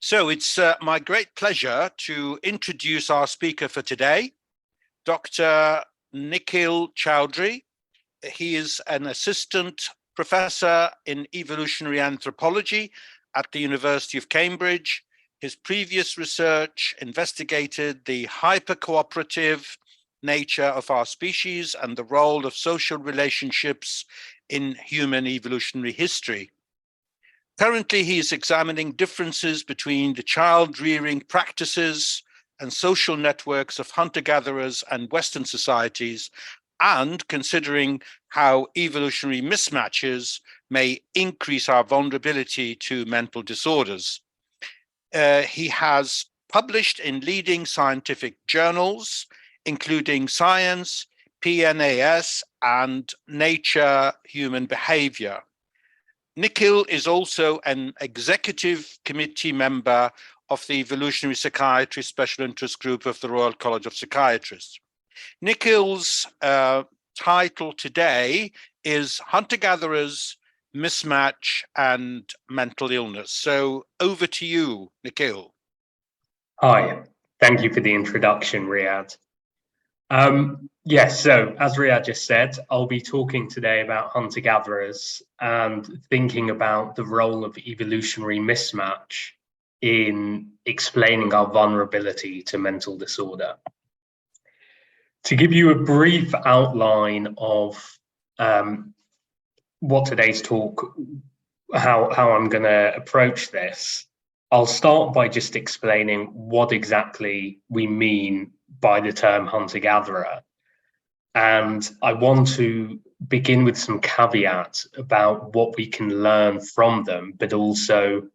So it's my great pleasure to introduce our speaker for today, Dr. Nikhil Chaudhary. He is an assistant professor in evolutionary anthropology at the University of Cambridge. His previous research investigated the hyper-cooperative nature of our species and the role of social relationships in human evolutionary history. Currently, he is examining differences between the child-rearing practices and social networks of hunter-gatherers and Western societies, and considering how evolutionary mismatches may increase our vulnerability to mental disorders. He has published in leading scientific journals, including Science, PNAS, and Nature Human Behavior. Nikhil is also an executive committee member of the Evolutionary Psychiatry Special Interest Group of the Royal College of Psychiatrists. Nikhil's title today is Hunter-Gatherers, Mismatch and Mental Illness. So over to you, Nikhil. Hi, thank you for the introduction, Riyadh. Yes, so as Riyadh just said, I'll be talking today about hunter-gatherers and thinking about the role of evolutionary mismatch in explaining our vulnerability to mental disorder. To give you a brief outline of what today's talk, how I'm going to approach this, I'll start by just explaining what exactly we mean by the term hunter-gatherer. And I want to begin with some caveats about what we can learn from them, but also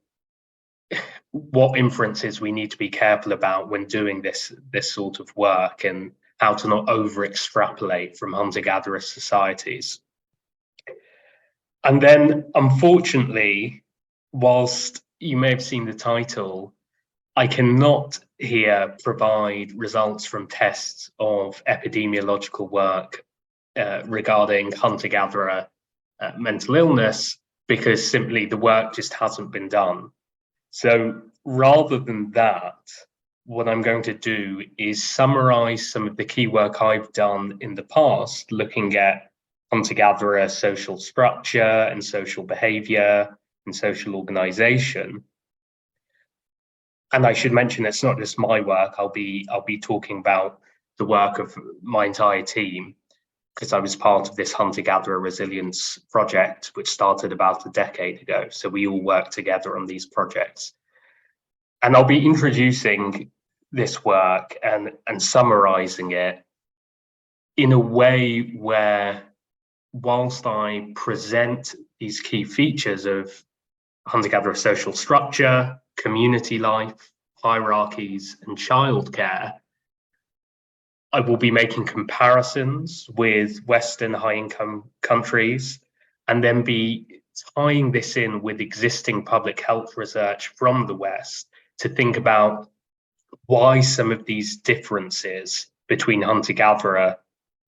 what inferences we need to be careful about when doing this sort of work, and how to not over-extrapolate from hunter-gatherer societies. And then, unfortunately, whilst you may have seen the title, I cannot here provide results from tests of epidemiological work regarding hunter-gatherer mental illness, because simply the work just hasn't been done. So rather than that, what I'm going to do is summarize some of the key work I've done in the past, looking at hunter-gatherer social structure and social behavior and social organization. And I should mention, it's not just my work. I'll be talking about the work of my entire team, because I was part of this hunter-gatherer resilience project, which started about a decade ago. So we all work together on these projects. And I'll be introducing this work and summarizing it in a way where, whilst I present these key features of hunter-gatherer social structure, community life, hierarchies, and childcare, I will be making comparisons with Western high-income countries, and then be tying this in with existing public health research from the West to think about why some of these differences between hunter-gatherer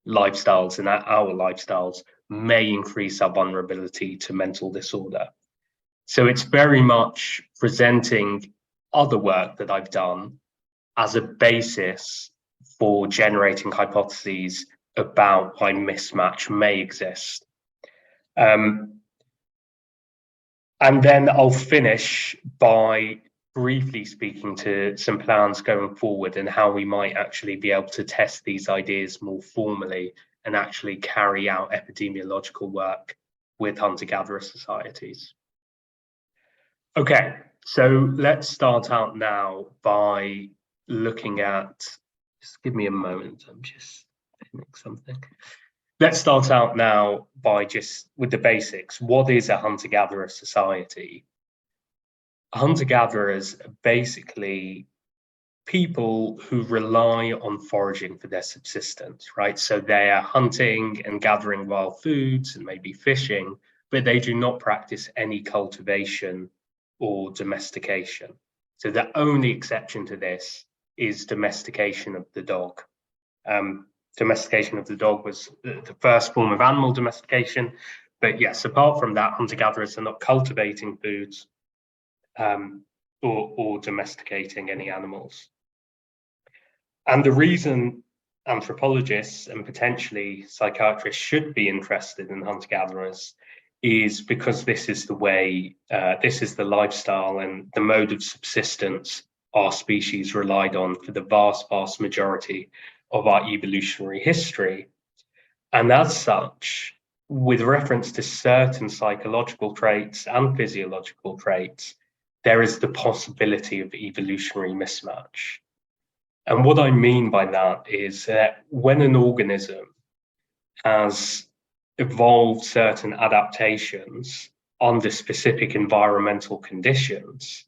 lifestyles and our lifestyles may increase our vulnerability to mental disorder. So it's very much presenting other work that I've done as a basis for generating hypotheses about why mismatch may exist. And then I'll finish by briefly speaking to some plans going forward and how we might actually be able to test these ideas more formally and actually carry out epidemiological work with hunter-gatherer societies. Okay, so let's start out now by looking at, just give me a moment, I'm just doing something. Let's start out now by just with the basics. What is a hunter-gatherer society? Hunter-gatherers are basically people who rely on foraging for their subsistence, right? So they are hunting and gathering wild foods and maybe fishing, but they do not practice any cultivation or domestication. So the only exception to this is domestication of the dog. Domestication of the dog was the first form of animal domestication. But yes, apart from that, hunter-gatherers are not cultivating foods, or domesticating any animals. And the reason anthropologists and potentially psychiatrists should be interested in hunter-gatherers is because this is the way, this is the lifestyle and the mode of subsistence our species relied on for the vast, vast majority of our evolutionary history. And as such, with reference to certain psychological traits and physiological traits, there is the possibility of evolutionary mismatch. And what I mean by that is that when an organism has evolved certain adaptations under specific environmental conditions,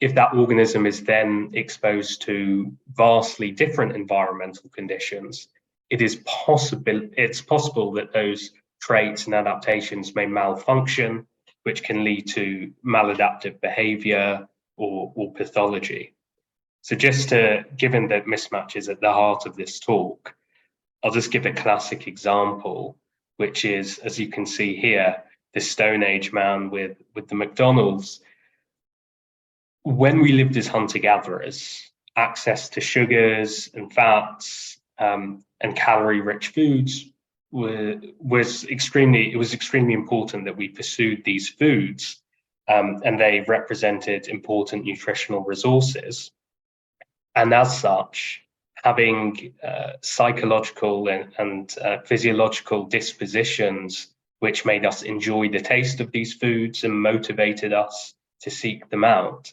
if that organism is then exposed to vastly different environmental conditions, it's possible that those traits and adaptations may malfunction, which can lead to maladaptive behavior or pathology. So given that mismatch is at the heart of this talk, I'll just give a classic example, which is, as you can see here, the Stone Age man with the McDonald's. When we lived as hunter-gatherers, access to sugars and fats and calorie-rich foods was extremely important that we pursued these foods, and they represented important nutritional resources. And as such, having psychological and physiological dispositions which made us enjoy the taste of these foods and motivated us to seek them out,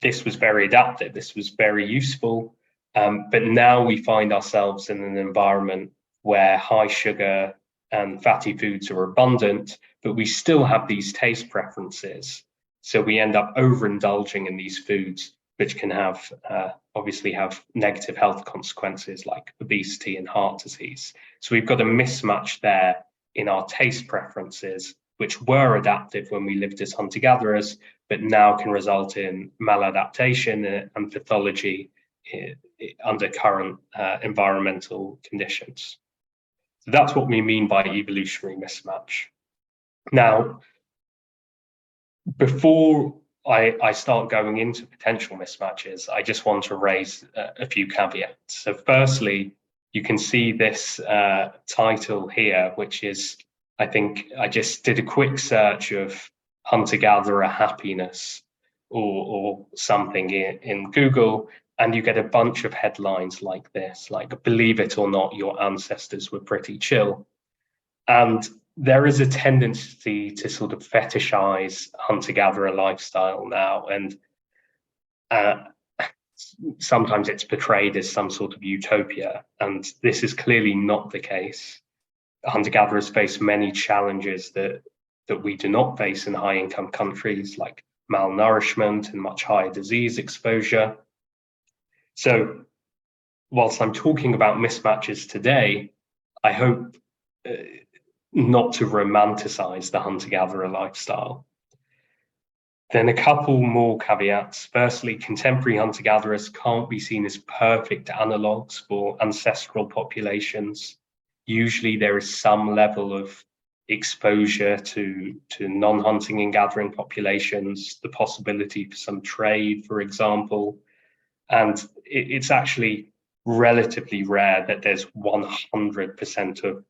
this was very adaptive, this was very useful. But now we find ourselves in an environment where high sugar and fatty foods are abundant, but we still have these taste preferences. So we end up overindulging in these foods, which can obviously have negative health consequences like obesity and heart disease. So we've got a mismatch there in our taste preferences, which were adaptive when we lived as hunter-gatherers, but now can result in maladaptation and pathology under current environmental conditions. So that's what we mean by evolutionary mismatch. Now, before I start going into potential mismatches, I just want to raise a few caveats. So firstly, you can see this title here, which is, I think I just did a quick search of hunter-gatherer happiness or something in Google, and you get a bunch of headlines like this, like, believe it or not, your ancestors were pretty chill. And there is a tendency to sort of fetishize hunter-gatherer lifestyle now, and sometimes it's portrayed as some sort of utopia, and this is clearly not the case. Hunter-gatherers face many challenges that we do not face in high-income countries, like malnourishment and much higher disease exposure. So whilst I'm talking about mismatches today, I hope not to romanticize the hunter-gatherer lifestyle. Then a couple more caveats. Firstly, contemporary hunter-gatherers can't be seen as perfect analogues for ancestral populations. Usually there is some level of exposure to non-hunting and gathering populations, the possibility for some trade, for example. And it's actually relatively rare that there's 100% of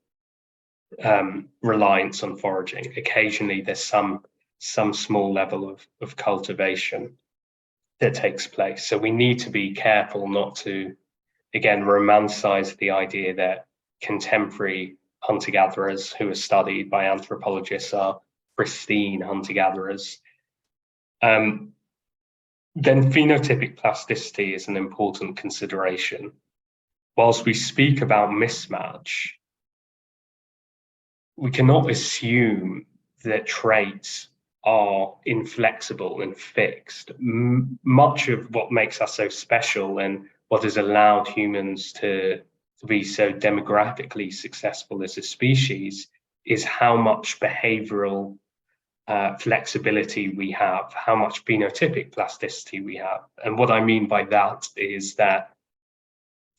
reliance on foraging. Occasionally there's some small level of cultivation that takes place. So we need to be careful not to, again, romanticize the idea that contemporary hunter-gatherers who are studied by anthropologists are pristine hunter-gatherers. Then phenotypic plasticity is an important consideration. Whilst we speak about mismatch, we cannot assume that traits are inflexible and fixed. Much of what makes us so special and what has allowed humans to be so demographically successful as a species is how much behavioral flexibility we have, how much phenotypic plasticity we have. And what I mean by that is that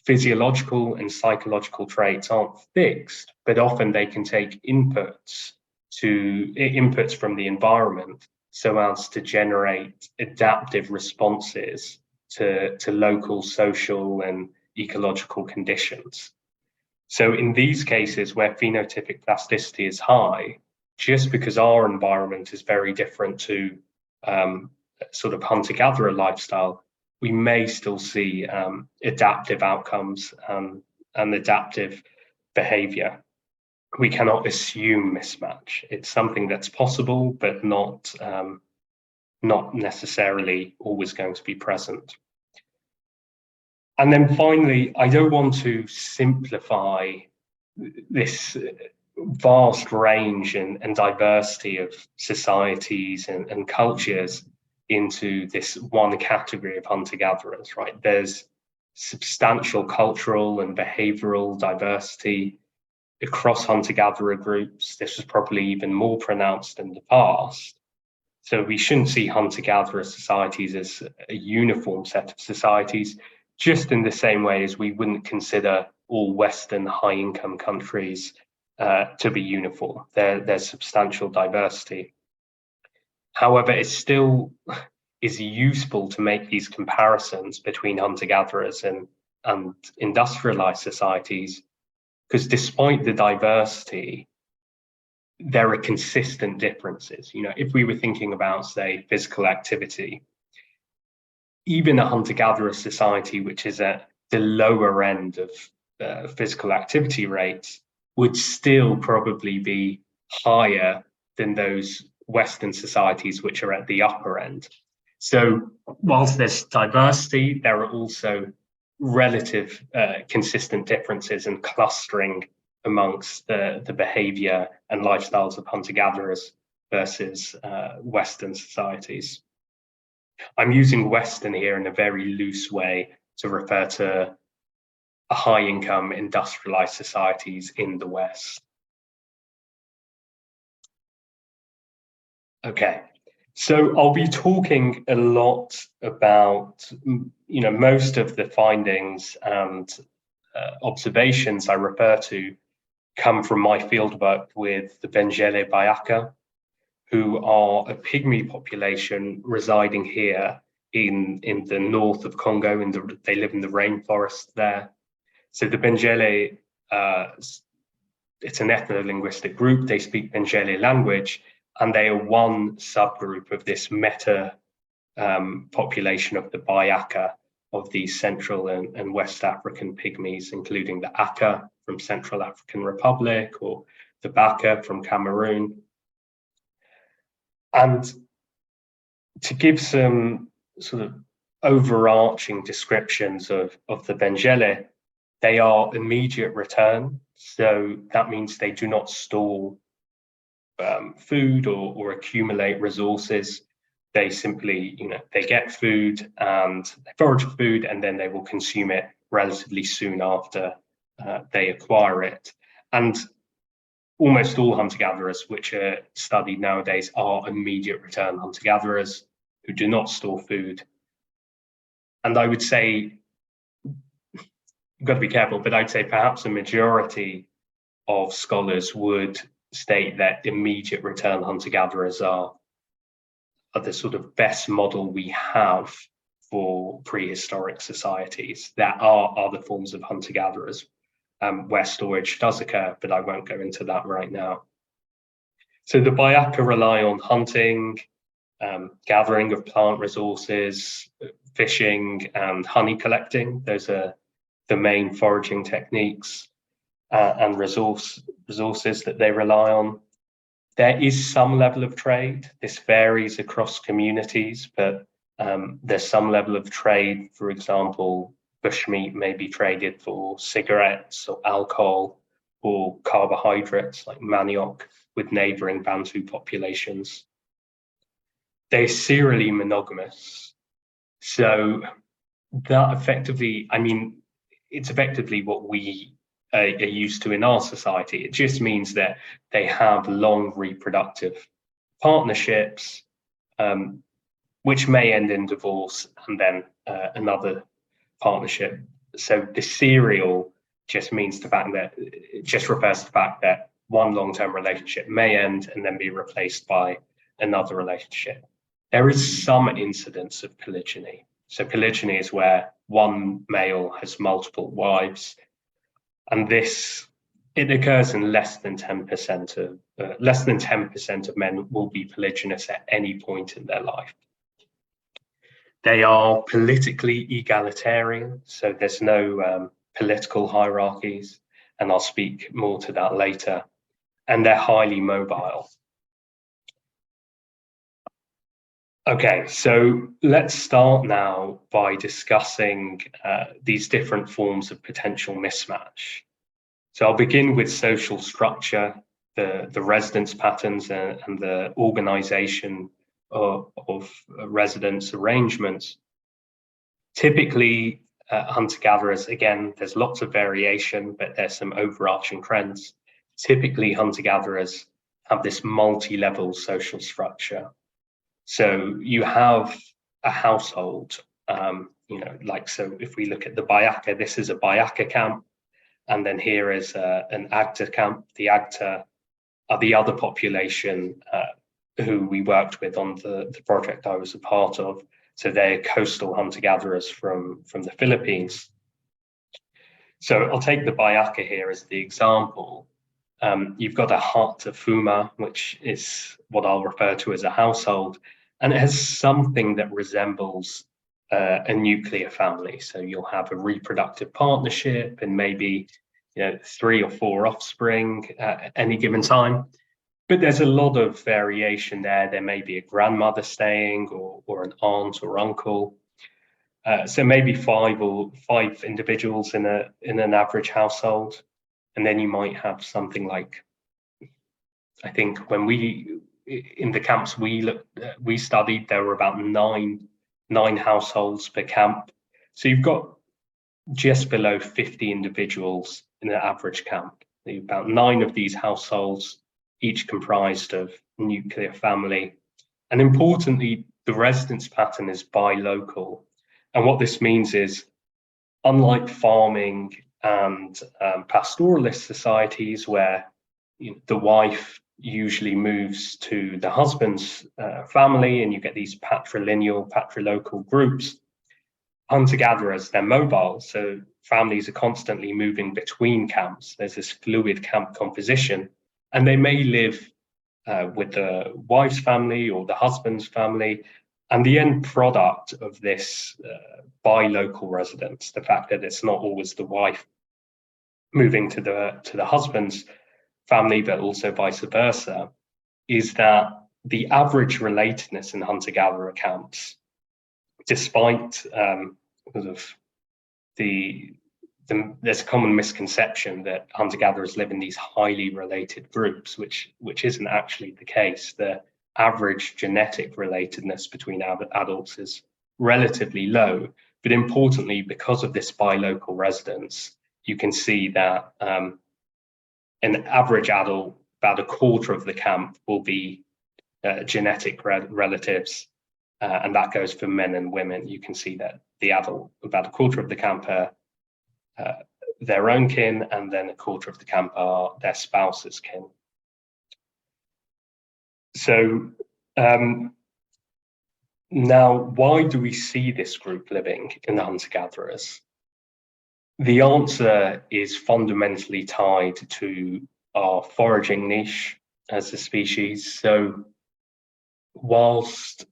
physiological and psychological traits aren't fixed, but often they can take inputs from the environment so as to generate adaptive responses to local social and ecological conditions. So in these cases where phenotypic plasticity is high, just because our environment is very different to sort of hunter-gatherer lifestyle, we may still see adaptive outcomes and adaptive behavior. We cannot assume mismatch. It's something that's possible, but not necessarily always going to be present. And then finally, I don't want to simplify this vast range and diversity of societies and cultures into this one category of hunter-gatherers, right? There's substantial cultural and behavioral diversity across hunter-gatherer groups. This was probably even more pronounced in the past. So we shouldn't see hunter-gatherer societies as a uniform set of societies, just in the same way as we wouldn't consider all Western high-income countries to be uniform. There's substantial diversity. However, it still is useful to make these comparisons between hunter-gatherers and industrialized societies, because despite the diversity, there are consistent differences. You know, if we were thinking about, say, physical activity, even a hunter-gatherer society, which is at the lower end of physical activity rates, would still probably be higher than those Western societies which are at the upper end. So whilst there's diversity, there are also relative consistent differences and clustering amongst the behavior and lifestyles of hunter-gatherers versus Western societies. I'm using Western here in a very loose way to refer to high-income industrialized societies in the West. Okay, so I'll be talking a lot about, you know, most of the findings and observations I refer to come from my fieldwork with the Bengele Bayaka, who are a pygmy population residing here in the north of Congo. They live in the rainforest there. So the Bengele, it's an ethno-linguistic group. They speak Bengele language, and they are one subgroup of this meta population of the Bayaka, of these Central and West African pygmies, including the Aka from Central African Republic or the Baka from Cameroon. And to give some sort of overarching descriptions of the Bengele, they are immediate return. So that means they do not store food or accumulate resources. They simply, you know, they get food and they forage for food, and then they will consume it relatively soon after they acquire it. And almost all hunter-gatherers which are studied nowadays are immediate return hunter-gatherers who do not store food. And I would say, you've got to be careful, but I'd say perhaps a majority of scholars would state that immediate return hunter-gatherers are the sort of best model we have for prehistoric societies. There are other forms of hunter-gatherers where storage does occur, but I won't go into that right now. So the Bayaka rely on hunting, gathering of plant resources, fishing, and honey collecting. Those are the main foraging techniques and resources that they rely on. There is some level of trade. This varies across communities, but there's some level of trade. For example, bushmeat may be traded for cigarettes or alcohol or carbohydrates like manioc with neighboring Bantu populations. They're serially monogamous. So that effectively, I mean, it's effectively what we are used to in our society. It just means that they have long reproductive partnerships, which may end in divorce and then another partnership. So the serial just means the fact that it just refers to the fact that one long-term relationship may end and then be replaced by another relationship. There is some incidence of polygyny. So polygyny is where one male has multiple wives, and it occurs in less than 10% of men will be polygynous at any point in their life. They are politically egalitarian, so there's no political hierarchies, and I'll speak more to that later. And they're highly mobile. Okay, so let's start now by discussing these different forms of potential mismatch. So I'll begin with social structure, the residence patterns and the organization of residence arrangements. Typically, hunter-gatherers, again, there's lots of variation, but there's some overarching trends. Typically, hunter-gatherers have this multi-level social structure. So you have a household, so if we look at the Bayaka, this is a Bayaka camp, and then here is an Agta camp. The Agta are the other population who we worked with on the project I was a part of. So they're coastal hunter-gatherers from the Philippines. So I'll take the Bayaka here as the example. You've got a hut, a fuma, which is what I'll refer to as a household, and it has something that resembles a nuclear family. So you'll have a reproductive partnership and maybe 3 or 4 offspring at any given time. But there's a lot of variation there. There may be a grandmother staying or an aunt or uncle. So maybe 5 individuals in an average household. And then you might have something like, I think when in the camps we studied, there were about nine households per camp. So you've got just below 50 individuals in an average camp. About 9 of these households, each comprised of nuclear family. And importantly, the residence pattern is bilocal. And what this means is, unlike farming and pastoralist societies where the wife usually moves to the husband's family and you get these patrilineal groups, hunter-gatherers, they're mobile, so families are constantly moving between camps. There's this fluid camp composition, and they may live with the wife's family or the husband's family. And the end product of this bilocal residence, the fact that it's not always the wife moving to the husband's family, but also vice versa, is that the average relatedness in hunter-gatherer camps, despite there's a common misconception that hunter-gatherers live in these highly related groups, which isn't actually the case. The average genetic relatedness between adults is relatively low, but importantly, because of this bilocal residence, you can see that an average adult, about a quarter of the camp will be genetic relatives, and that goes for men and women. You can see that the adult, about a quarter of the camp are their own kin, and then a quarter of the camp are their spouse's kin. So now, why do we see this group living in the hunter-gatherers? The answer is fundamentally tied to our foraging niche as a species. So whilst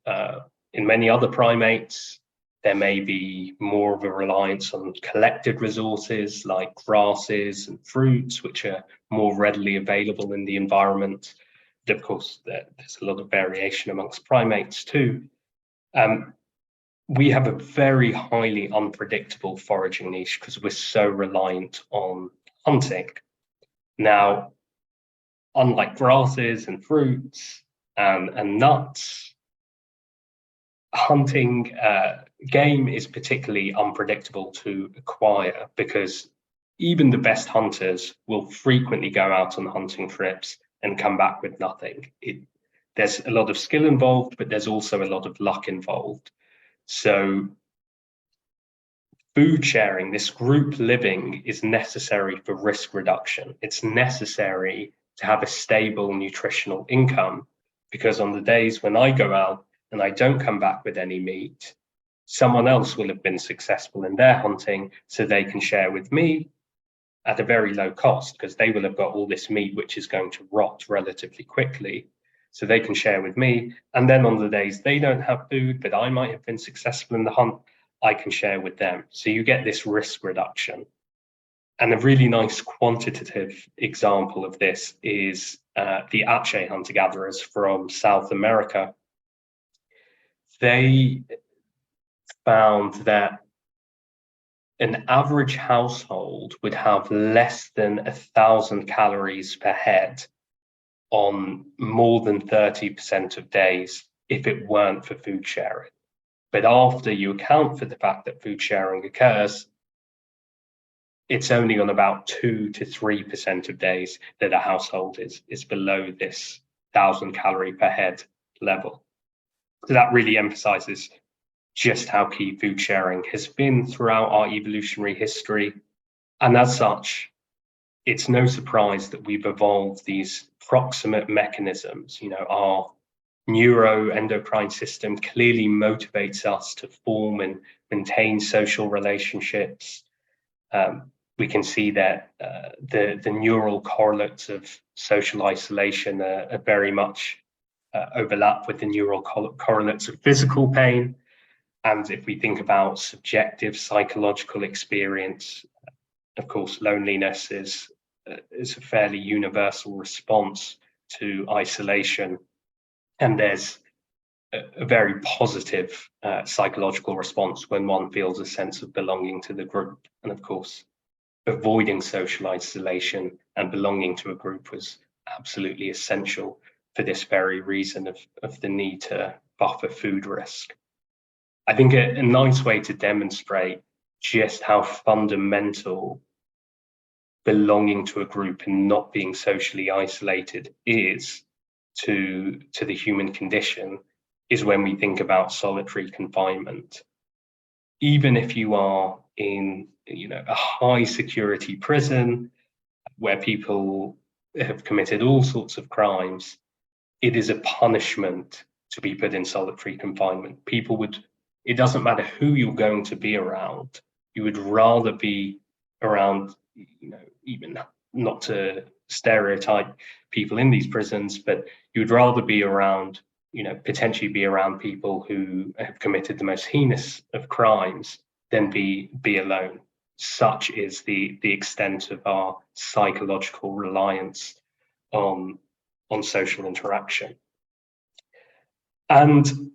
in many other primates, there may be more of a reliance on collected resources like grasses and fruits, which are more readily available in the environment. But of course, there's a lot of variation amongst primates too. We have a very highly unpredictable foraging niche because we're so reliant on hunting. Now, unlike grasses and fruits and nuts, hunting game is particularly unpredictable to acquire because even the best hunters will frequently go out on hunting trips and come back with nothing. There's a lot of skill involved, but there's also a lot of luck involved. So food sharing, this group living, is necessary for risk reduction. It's necessary to have a stable nutritional income because on the days when I go out and I don't come back with any meat, someone else will have been successful in their hunting, so they can share with me at a very low cost, because they will have got all this meat which is going to rot relatively quickly. So they can share with me. And then on the days they don't have food, but I might have been successful in the hunt, I can share with them. So you get this risk reduction. And a really nice quantitative example of this is the Ache hunter-gatherers from South America. They found that an average household would have less than 1,000 calories per head on more than 30% of days if it weren't for food sharing. But after you account for the fact that food sharing occurs, it's only on about 2 to 3% of days that a household is below this 1,000 calorie per head level. So that really emphasizes just how key food sharing has been throughout our evolutionary history. And as such, it's no surprise that we've evolved these proximate mechanisms. You know, our neuroendocrine system clearly motivates us to form and maintain social relationships. We can see that the neural correlates of social isolation are very much overlap with the neural correlates of physical pain. And if we think about subjective psychological experience, of course, loneliness is a fairly universal response to isolation. And there's a very positive psychological response when one feels a sense of belonging to the group. And of course, avoiding social isolation and belonging to a group was absolutely essential for this very reason of the need to buffer food risk. I think a nice way to demonstrate just how fundamental belonging to a group and not being socially isolated is to the human condition is when we think about solitary confinement. Even if you are in, a high security prison where people have committed all sorts of crimes, it is a punishment to be put in solitary confinement. It doesn't matter who you're going to be around, you would rather be around, even not to stereotype people in these prisons, but you would rather be around, potentially be around people who have committed the most heinous of crimes than be alone. Such is the extent of our psychological reliance on social interaction. And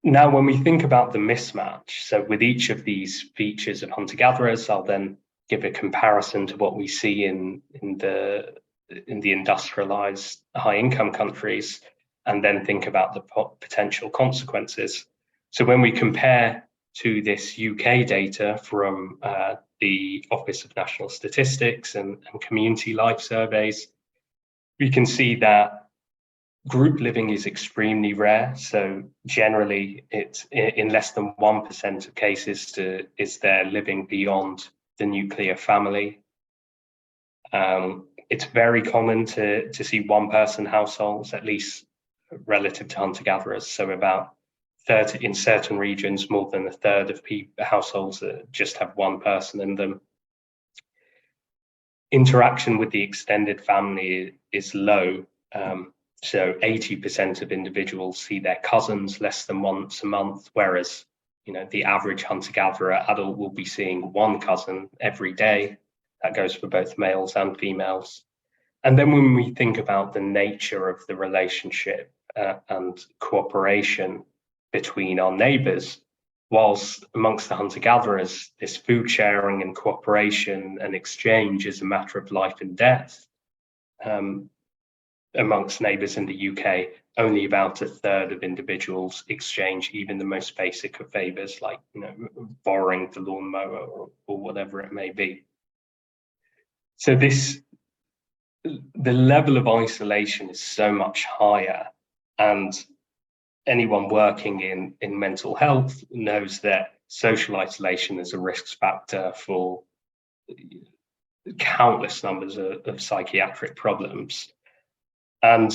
now when we think about the mismatch, so with each of these features of hunter-gatherers, I'll then give a comparison to what we see in the industrialized high-income countries, and then think about the potential consequences. So when we compare to this UK data from the Office of National Statistics and community life surveys, we can see that group living is extremely rare. So generally, it's in less than 1% of cases is there living beyond the nuclear family. It's very common to see one-person households, at least relative to hunter-gatherers. So about 30 in certain regions, more than a third of households just have one person in them. Interaction with the extended family is low. So 80% of individuals see their cousins less than once a month, whereas the average hunter-gatherer adult will be seeing one cousin every day. That goes for both males and females. And then when we think about the nature of the relationship and cooperation between our neighbours, whilst amongst the hunter-gatherers, this food sharing and cooperation and exchange is a matter of life and death, amongst neighbours in the UK, only about a third of individuals exchange even the most basic of favours, like borrowing the lawnmower or whatever it may be. So the level of isolation is so much higher, and anyone working in mental health knows that social isolation is a risk factor for countless numbers of psychiatric problems. And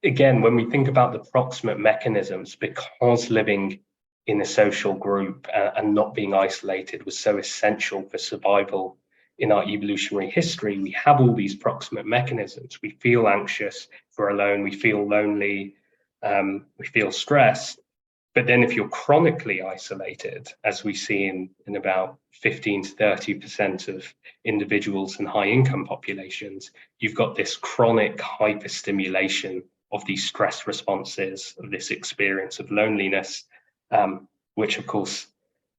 again, when we think about the proximate mechanisms, because living in a social group and not being isolated was so essential for survival in our evolutionary history, we have all these proximate mechanisms. We feel anxious if we're alone, we feel lonely, we feel stressed. But then if you're chronically isolated, as we see in about 15 to 30% of individuals in high income populations, you've got this chronic hyperstimulation of these stress responses, of this experience of loneliness, which of course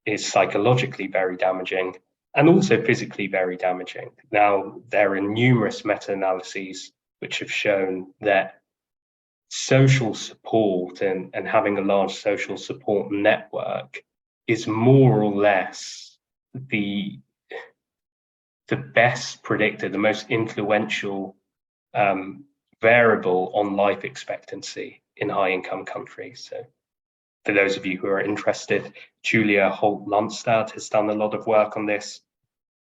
is psychologically very damaging and also physically very damaging. Now, there are numerous meta-analyses which have shown that social support and having a large social support network is more or less the best predictor, the most influential variable on life expectancy in high-income countries. So for those of you who are interested, Julia Holt-Lunstad has done a lot of work on this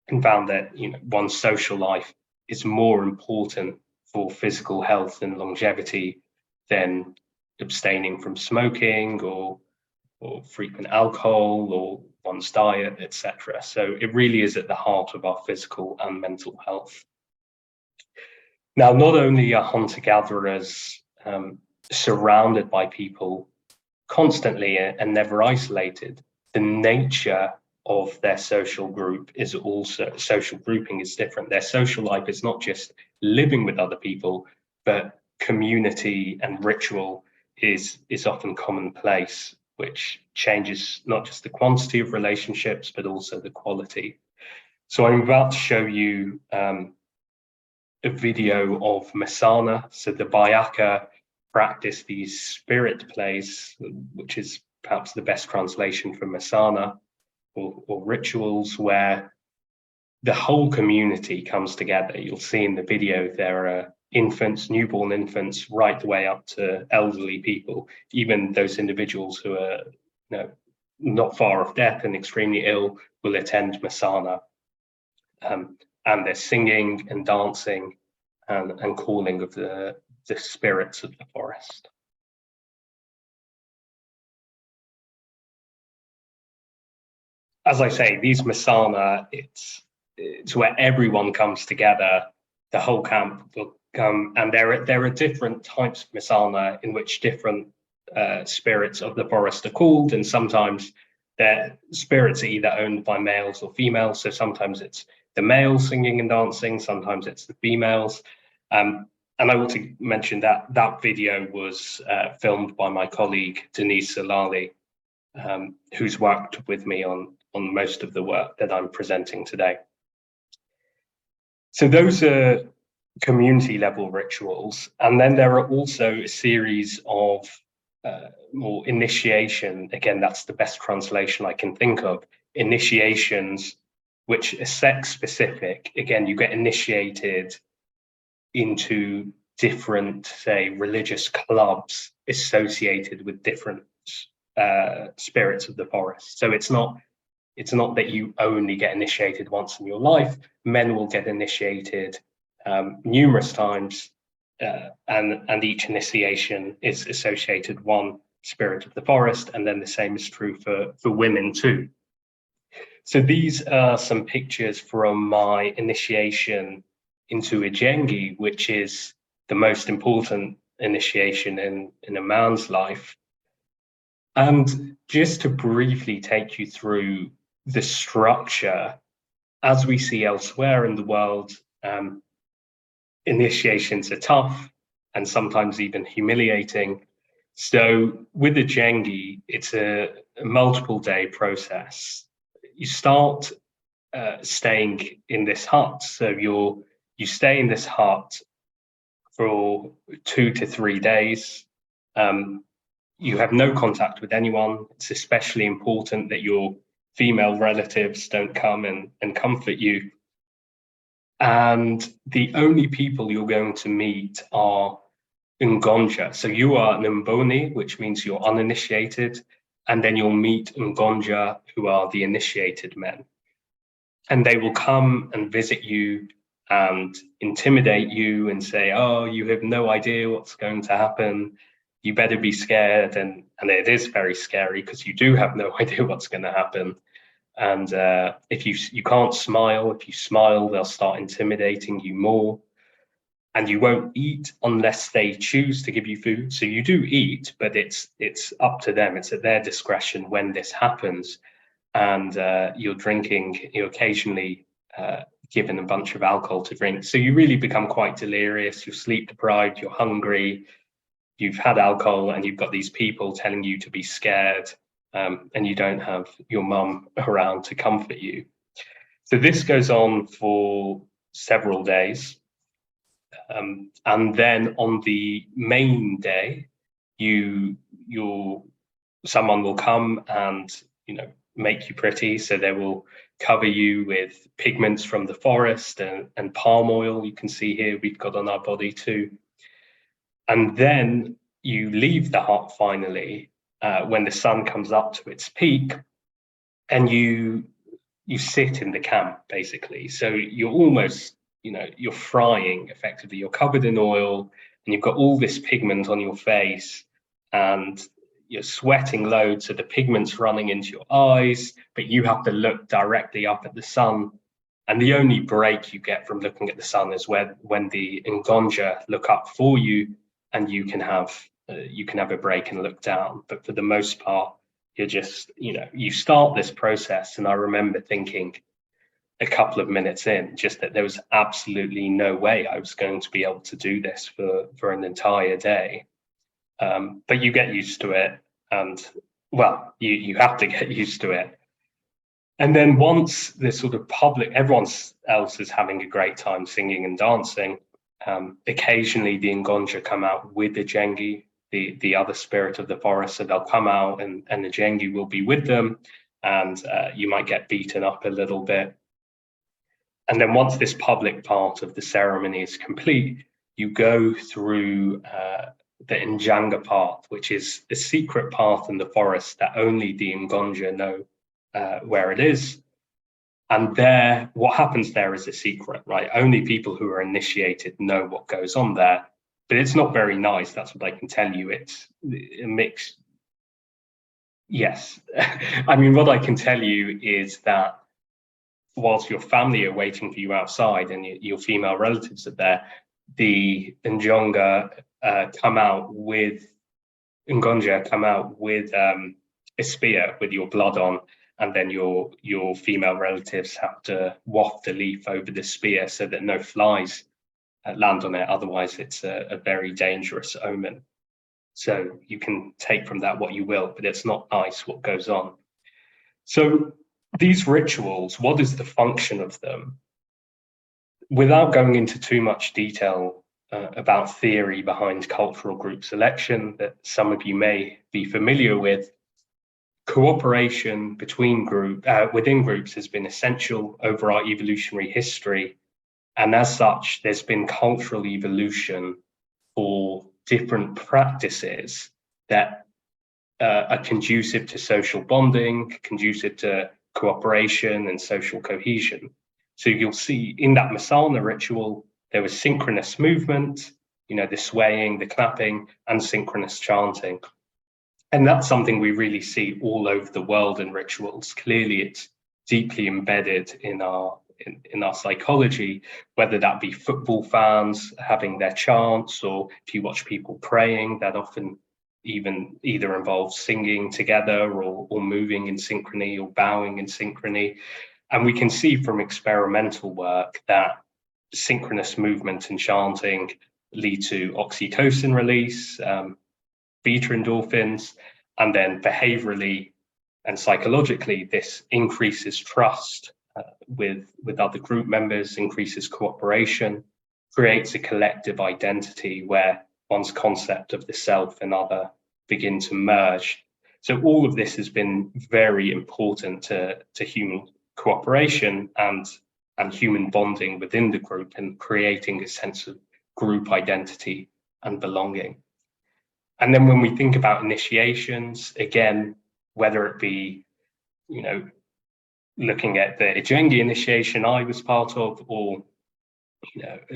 and found that one's social life is more important for physical health and longevity than abstaining from smoking or frequent alcohol or one's diet, etc. So it really is at the heart of our physical and mental health. Now, not only are hunter-gatherers surrounded by people constantly and never isolated, the nature of their social group is also, social grouping is different. Their social life is not just living with other people, but community and ritual is often commonplace, which changes not just the quantity of relationships, but also the quality. So I'm about to show you a video of Masana. So the Bayaka practice these spirit plays, which is perhaps the best translation for Masana, or rituals where the whole community comes together. You'll see in the video there are infants, newborn infants, right the way up to elderly people, even those individuals who are not far off death and extremely ill will attend Masana. And they're singing and dancing and calling of the spirits of the forest. As I say, these Masana, it's where everyone comes together. The whole camp will come, and there are different types of Masana in which different spirits of the forest are called, and sometimes their spirits are either owned by males or females. So sometimes it's the males singing and dancing, sometimes it's the females. And I want to mention that that video was filmed by my colleague Denise Salali, who's worked with me on most of the work that I'm presenting today. So those are community level rituals. And then there are also a series of more initiation. Again, that's the best translation I can think of. Initiations, which are sex specific. Again, you get initiated into different, say, religious clubs associated with different spirits of the forest. So it's not that you only get initiated once in your life. Men will get initiated numerous times, and each initiation is associated one spirit of the forest, and then the same is true for women too. So these are some pictures from my initiation into Ijengi, which is the most important initiation in a man's life. And just to briefly take you through the structure, as we see elsewhere in the world, initiations are tough and sometimes even humiliating. So with the Ijengi, it's a multiple day process. You start staying in this hut. So you stay in this hut for 2 to 3 days. You have no contact with anyone. It's especially important that your female relatives don't come and comfort you. And the only people you're going to meet are Ngonja. So you are Mboni, which means you're uninitiated, and then you'll meet Ngonja, who are the initiated men. And they will come and visit you and intimidate you and say, oh, you have no idea what's going to happen. You better be scared. And it is very scary because you do have no idea what's going to happen. And if you can't smile, if you smile, they'll start intimidating you more. And you won't eat unless they choose to give you food. So you do eat, but it's up to them. It's at their discretion when this happens. And you're drinking, you're occasionally given a bunch of alcohol to drink. So you really become quite delirious, you're sleep deprived, you're hungry, you've had alcohol, and you've got these people telling you to be scared, and you don't have your mum around to comfort you. So this goes on for several days. And then on the main day, someone will come and, make you pretty. So they will cover you with pigments from the forest and palm oil. You can see here we've got on our body too. And then you leave the hut finally when the sun comes up to its peak, and you sit in the camp basically. So you're almost, you're frying effectively. You're covered in oil and you've got all this pigment on your face, and you're sweating loads, so the pigment's running into your eyes, but you have to look directly up at the sun. And the only break you get from looking at the sun is when the Ngonja look up for you, and you can have a break and look down. But for the most part, you're just, you start this process. And I remember thinking a couple of minutes in, just that there was absolutely no way I was going to be able to do this for an entire day. But you get used to it, and well, you have to get used to it. And then once the sort of public, everyone else is having a great time singing and dancing, occasionally the Ngonja come out with the Jengi, the other spirit of the forest. So they'll come out and the Jengi will be with them, and you might get beaten up a little bit. And then once this public part of the ceremony is complete, you go through the Njanga path, which is a secret path in the forest that only the Ngonja know where it is. And there, what happens there is a secret, right? Only people who are initiated know what goes on there. But it's not very nice, that's what I can tell you. It's a mix. Yes. I mean, what I can tell you is that whilst your family are waiting for you outside and your female relatives are there, the Ngonja come out with a spear with your blood on, and then your female relatives have to waft a leaf over the spear so that no flies land on it. Otherwise, it's a very dangerous omen. So you can take from that what you will, but it's not nice what goes on. So these rituals, what is the function of them? Without going into too much detail about theory behind cultural group selection that some of you may be familiar with, cooperation within groups has been essential over our evolutionary history. And as such, there's been cultural evolution for different practices that are conducive to social bonding, conducive to cooperation and social cohesion. So you'll see in that Masana ritual, there was synchronous movement, the swaying, the clapping, and synchronous chanting. And that's something we really see all over the world in rituals. Clearly, it's deeply embedded in our psychology, whether that be football fans having their chants, or if you watch people praying, that often even either involves singing together or moving in synchrony or bowing in synchrony. And we can see from experimental work that synchronous movement and chanting lead to oxytocin release, beta endorphins, and then behaviorally and psychologically, this increases trust with other group members, increases cooperation, creates a collective identity where one's concept of the self and other begin to merge. So all of this has been very important to human cooperation and human bonding within the group, and creating a sense of group identity and belonging. And then when we think about initiations, again, whether it be, looking at the Ijengi initiation I was part of, or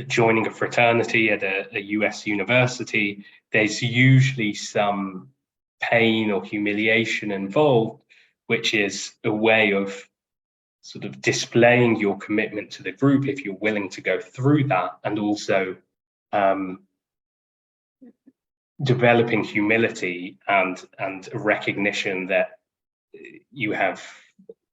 joining a fraternity at a US university, there's usually some pain or humiliation involved, which is a way of sort of displaying your commitment to the group if you're willing to go through that, and also developing humility and a recognition that you have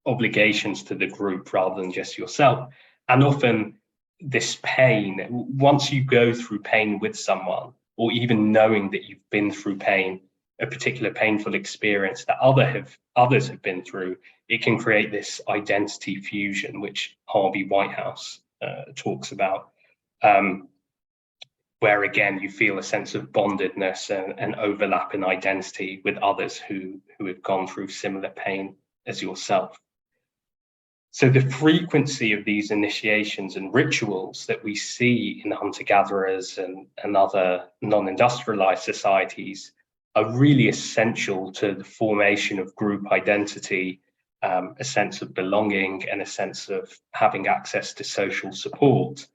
obligations to the group rather than just yourself. And often this pain, once you go through pain with someone, or even knowing that you've been through pain, a particular painful experience that others have been through, it can create this identity fusion, which Harvey Whitehouse talks about, where again you feel a sense of bondedness and overlap in identity with others who have gone through similar pain as yourself. So the frequency of these initiations and rituals that we see in hunter-gatherers and other non-industrialized societies are really essential to the formation of group identity, a sense of belonging and a sense of having access to social support.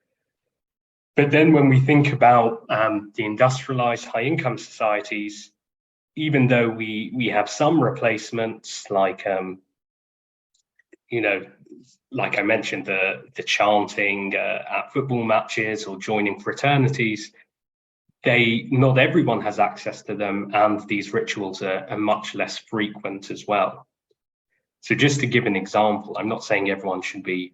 But then when we think about the industrialized high-income societies, even though we have some replacements, like like I mentioned, the chanting at football matches or joining fraternities, not everyone has access to them, and these rituals are much less frequent as well. So just to give an example, I'm not saying everyone should be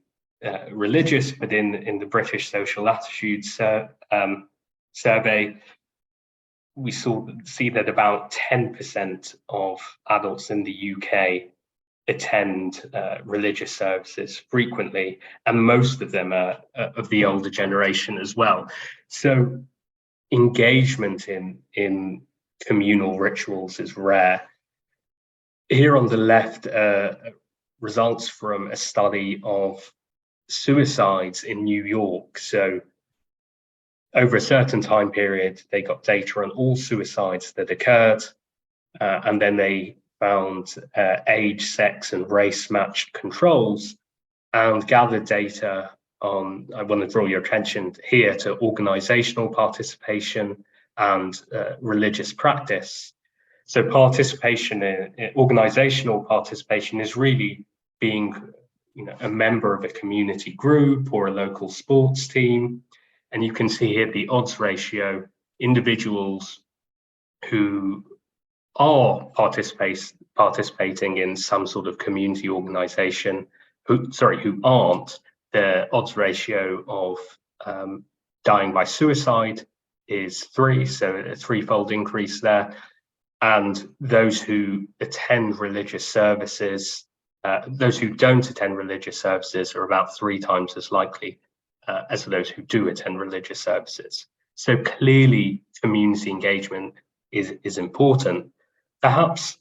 religious, but in the British Social Attitudes survey, we see that about 10% of adults in the UK attend religious services frequently, and most of them are of the older generation as well. So engagement in communal rituals is rare. Here on the left, results from a study of suicides in New York. So over a certain time period, they got data on all suicides that occurred, and then they found age, sex, and race matched controls, and gathered data on, I want to draw your attention here to organizational participation and religious practice. So participation in organizational participation is really being a member of a community group or a local sports team. And you can see here the odds ratio, individuals who are participating in some sort of community organization, who aren't, the odds ratio of dying by suicide is 3, so a 3-fold increase there. And those who attend religious services, those who don't attend religious services are about 3 times as likely as those who do attend religious services. So clearly community engagement is important. Perhaps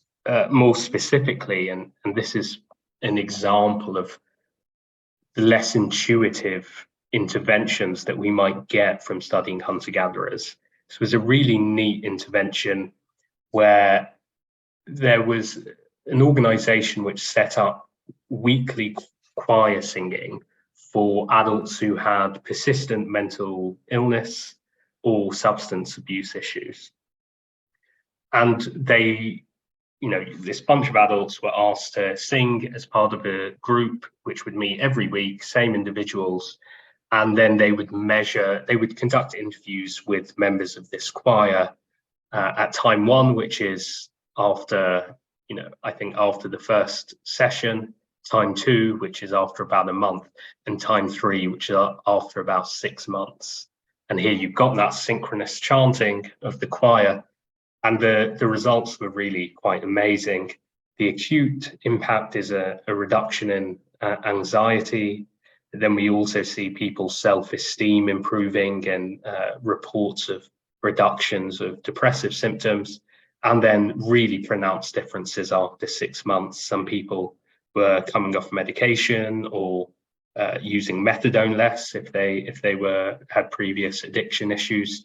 more specifically, and this is an example of less intuitive interventions that we might get from studying hunter-gatherers. This was a really neat intervention where there was an organization which set up weekly choir singing for adults who had persistent mental illness or substance abuse issues. And they, this bunch of adults were asked to sing as part of a group which would meet every week, same individuals, and then they would conduct interviews with members of this choir at time 1, which is after, I think after the first session, time 2, which is after about a month, and time 3, which is after about 6 months. And here you've got that synchronous chanting of the choir, and the results were really quite amazing. The acute impact is a reduction in anxiety. Then we also see people's self-esteem improving and reports of reductions of depressive symptoms, and then really pronounced differences after 6 months. Some people were coming off medication or using methadone less if they had previous addiction issues.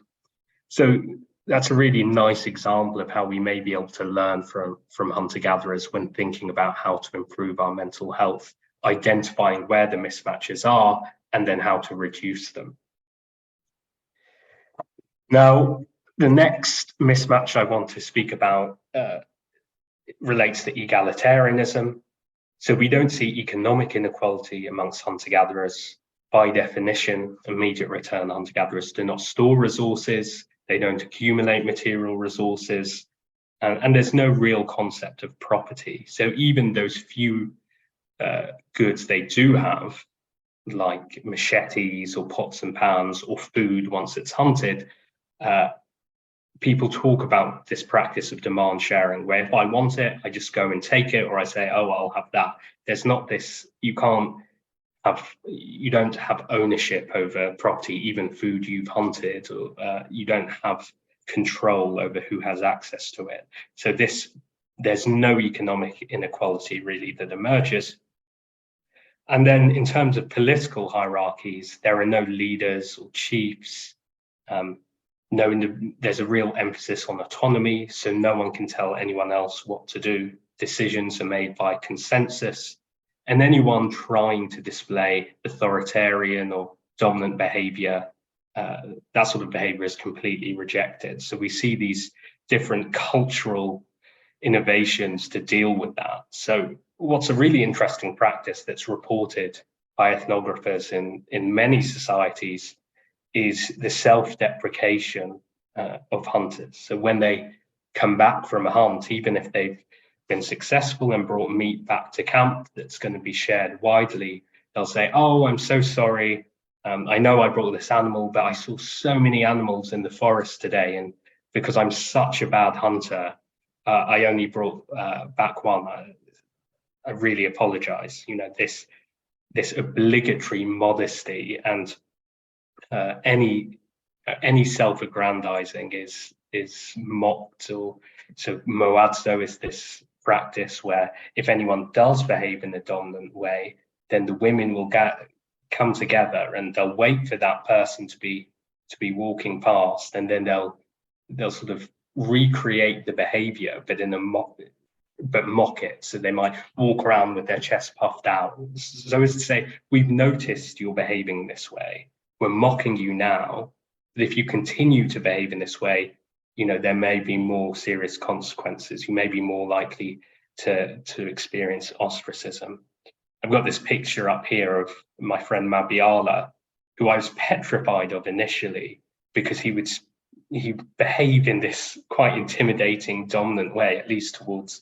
So that's a really nice example of how we may be able to learn from hunter-gatherers when thinking about how to improve our mental health, identifying where the mismatches are and then how to reduce them. Now, the next mismatch I want to speak about relates to egalitarianism. So we don't see economic inequality amongst hunter-gatherers. By definition, immediate return hunter-gatherers do not store resources, they don't accumulate material resources, and there's no real concept of property. So even those few goods they do have, like machetes or pots and pans or food once it's hunted, people talk about this practice of demand sharing, where if I want it, I just go and take it, or I say, oh, I'll have that. There's not this, you don't have ownership over property, even food you've hunted, or you don't have control over who has access to it. So there's no economic inequality really that emerges. And then in terms of political hierarchies, there are no leaders or chiefs. There's a real emphasis on autonomy, so no one can tell anyone else what to do. Decisions are made by consensus, and anyone trying to display authoritarian or dominant behavior, that sort of behavior is completely rejected. So we see these different cultural innovations to deal with that. So what's a really interesting practice that's reported by ethnographers in many societies is the self-deprecation of hunters. So when they come back from a hunt, even if they've been successful and brought meat back to camp that's going to be shared widely, they'll say, oh, I'm so sorry. I know I brought this animal, but I saw so many animals in the forest today. And because I'm such a bad hunter, I only brought back one. I really apologize. You know, this obligatory modesty and any self-aggrandizing is mocked. Or so moadzo is this practice where if anyone does behave in a dominant way, then the women will come together and they'll wait for that person to be walking past, and then they'll sort of recreate the behavior, but mock it. So they might walk around with their chest puffed out. So as to say, we've noticed you're behaving this way. We're mocking you now, but if you continue to behave in this way, you know, there may be more serious consequences. You may be more likely to experience ostracism. I've got this picture up here of my friend Mabiala, who I was petrified of initially because he behaved in this quite intimidating, dominant way, at least towards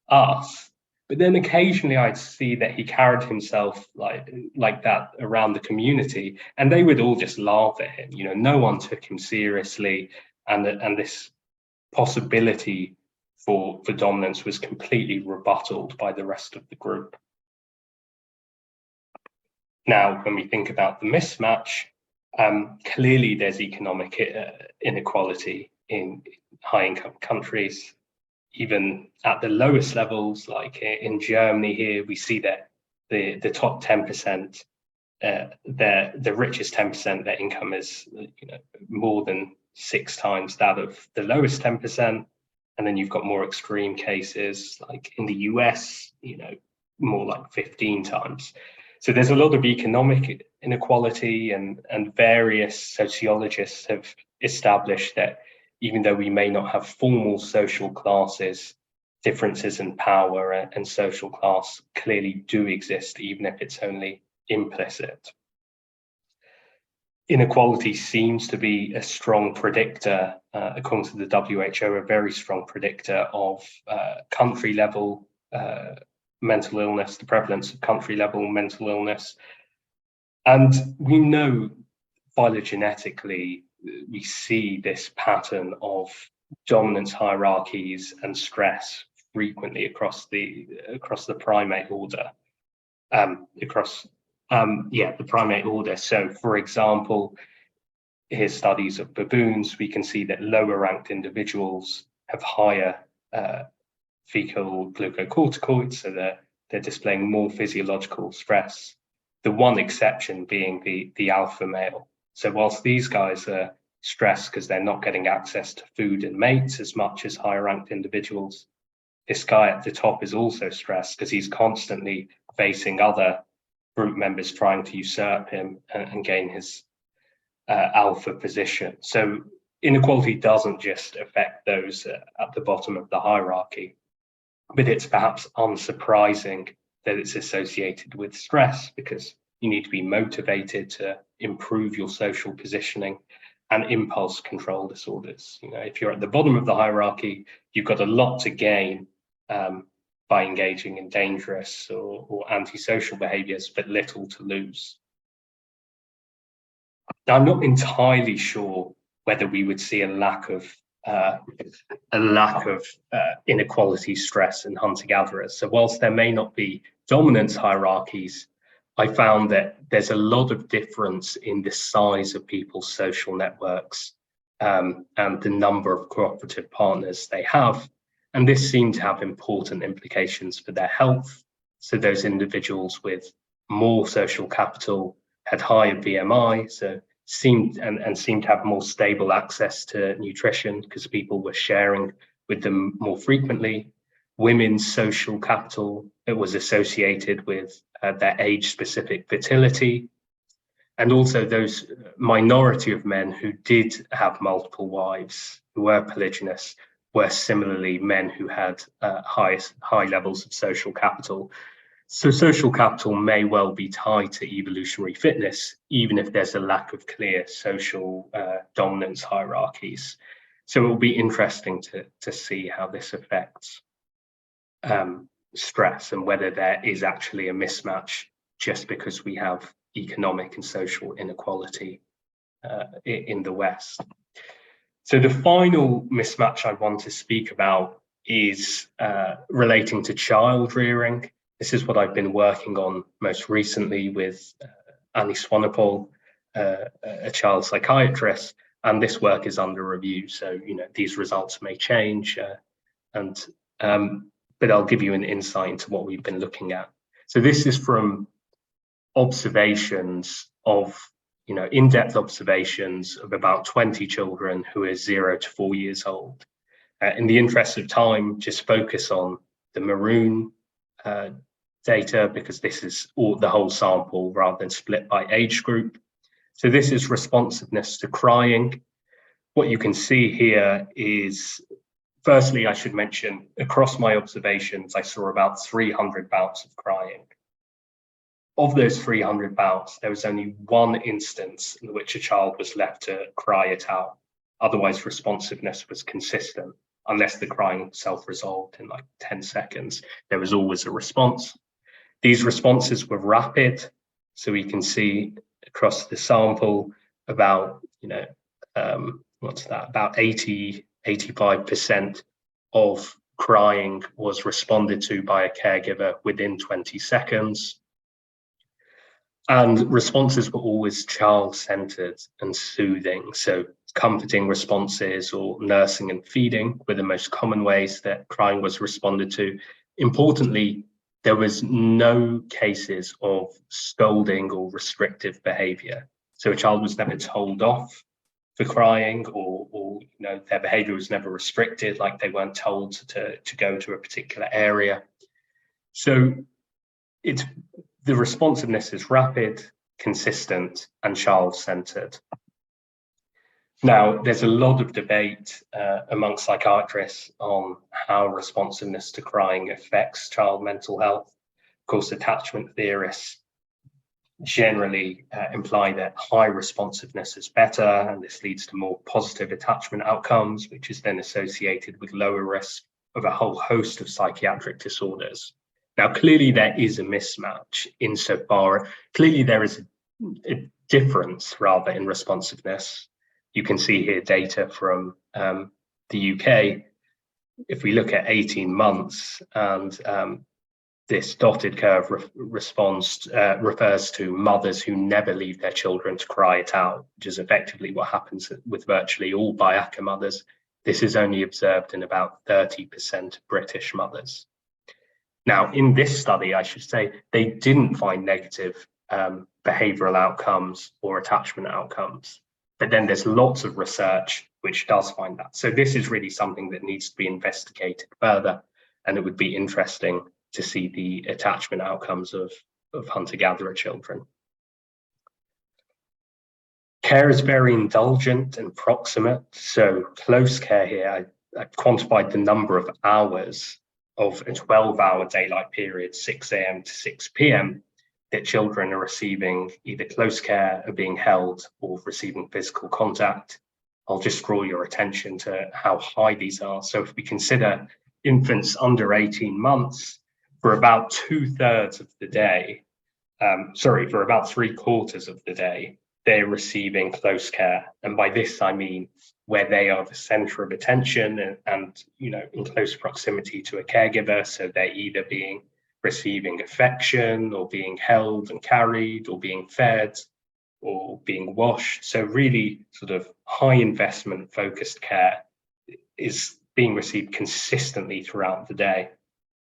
us. But then occasionally I'd see that he carried himself like that around the community, and they would all just laugh at him. You know, no one took him seriously, and this possibility for dominance was completely rebutted by the rest of the group. Now, when we think about the mismatch, clearly there's economic inequality in high-income countries. Even at the lowest levels, like in Germany here, we see that the top 10%, the richest 10%, their income is more than 6 times that of the lowest 10%. And then you've got more extreme cases, like in the US, more like 15 times. So there's a lot of economic inequality, and various sociologists have established that even though we may not have formal social classes, differences in power and social class clearly do exist, even if it's only implicit. Inequality seems to be a strong predictor, according to the WHO, a very strong predictor of country level mental illness, the prevalence of country level mental illness. And we know phylogenetically, we see this pattern of dominance hierarchies and stress frequently across the primate order. The primate order. So, for example, here's studies of baboons. We can see that lower ranked individuals have higher fecal glucocorticoids, so they're displaying more physiological stress. The one exception being the alpha male. So whilst these guys are stressed because they're not getting access to food and mates as much as higher ranked individuals, this guy at the top is also stressed because he's constantly facing other group members trying to usurp him and gain his alpha position. So inequality doesn't just affect those at the bottom of the hierarchy, but it's perhaps unsurprising that it's associated with stress, because you need to be motivated to improve your social positioning and impulse control disorders. If you're at the bottom of the hierarchy, you've got a lot to gain by engaging in dangerous or antisocial behaviors, but little to lose. Now, I'm not entirely sure whether we would see a lack of inequality stress in hunter-gatherers. So whilst there may not be dominance hierarchies, I found that there's a lot of difference in the size of people's social networks and the number of cooperative partners they have. And this seemed to have important implications for their health. So those individuals with more social capital had higher BMI, so seemed to have more stable access to nutrition because people were sharing with them more frequently. Women's social capital, it was associated with their age-specific fertility. And also those minority of men who did have multiple wives, who were polygynous, were similarly men who had high levels of social capital. So social capital may well be tied to evolutionary fitness, even if there's a lack of clear social dominance hierarchies. So it will be interesting to see how this affects stress and whether there is actually a mismatch just because we have economic and social inequality in the West. So the final mismatch I want to speak about is relating to child rearing. This is what I've been working on most recently with Annie Swanepoel, a child psychiatrist, and this work is under review. So, these results may change, but I'll give you an insight into what we've been looking at. So this is from observations of, in-depth observations of about 20 children who are 0 to 4 years old. In the interest of time, just focus on the maroon data, because this is the whole sample rather than split by age group. So this is responsiveness to crying. What you can see here is, firstly, I should mention, across my observations, I saw about 300 bouts of crying. Of those 300 bouts, there was only one instance in which a child was left to cry it out. Otherwise, responsiveness was consistent. Unless the crying self-resolved in like 10 seconds, there was always a response. These responses were rapid. So we can see across the sample about, about 85% of crying was responded to by a caregiver within 20 seconds. And responses were always child-centered and soothing. So comforting responses or nursing and feeding were the most common ways that crying was responded to. Importantly, there was no cases of scolding or restrictive behavior. So a child was never told off for crying, or their behavior was never restricted, like they weren't told to go to a particular area. So the responsiveness is rapid, consistent, and child-centered. Now, there's a lot of debate among psychiatrists on how responsiveness to crying affects child mental health. Of course, attachment theorists generally imply that high responsiveness is better, and this leads to more positive attachment outcomes, which is then associated with lower risk of a whole host of psychiatric disorders. Now, clearly there is a mismatch insofar, clearly there is a difference rather in responsiveness. You can see here data from the UK. If we look at 18 months, and this dotted curve refers to mothers who never leave their children to cry it out, which is effectively what happens with virtually all BIACA mothers. This is only observed in about 30% British mothers. Now, in this study, I should say, they didn't find negative behavioral outcomes or attachment outcomes. But then there's lots of research which does find that. So this is really something that needs to be investigated further. And it would be interesting to see the attachment outcomes of hunter-gatherer children. Care is very indulgent and proximate. So close care here, I quantified the number of hours of a 12-hour daylight period, 6 a.m. to 6 p.m., that children are receiving either close care, or being held, or receiving physical contact. I'll just draw your attention to how high these are. So if we consider infants under 18 months, for about 2/3 of the day, for about 3/4 of the day, they're receiving close care. And by this, I mean where they are the center of attention and in close proximity to a caregiver. So they're either receiving affection, or being held and carried, or being fed, or being washed. So really sort of high investment focused care is being received consistently throughout the day.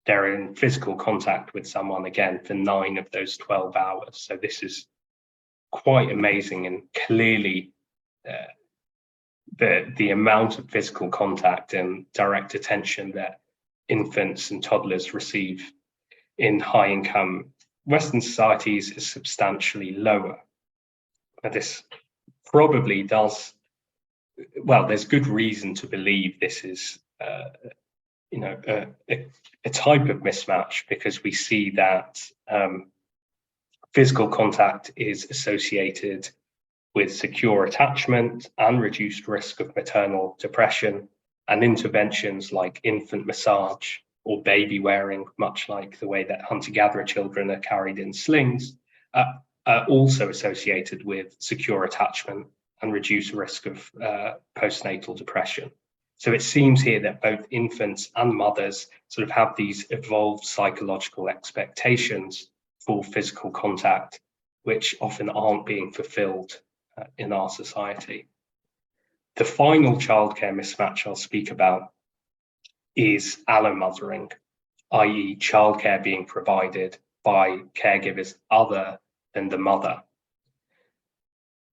They're in physical contact with someone, again, for 9 of those 12 hours. So this is quite amazing, and clearly the amount of physical contact and direct attention that infants and toddlers receive in high-income Western societies is substantially lower. Now, this probably does, well, there's good reason to believe this is a type of mismatch, because we see that physical contact is associated with secure attachment and reduced risk of maternal depression, and interventions like infant massage or baby wearing, much like the way that hunter-gatherer children are carried in slings, are also associated with secure attachment and reduced risk of postnatal depression. So it seems here that both infants and mothers sort of have these evolved psychological expectations for physical contact, which often aren't being fulfilled in our society. The final childcare mismatch I'll speak about is allomothering, i.e. childcare being provided by caregivers other than the mother.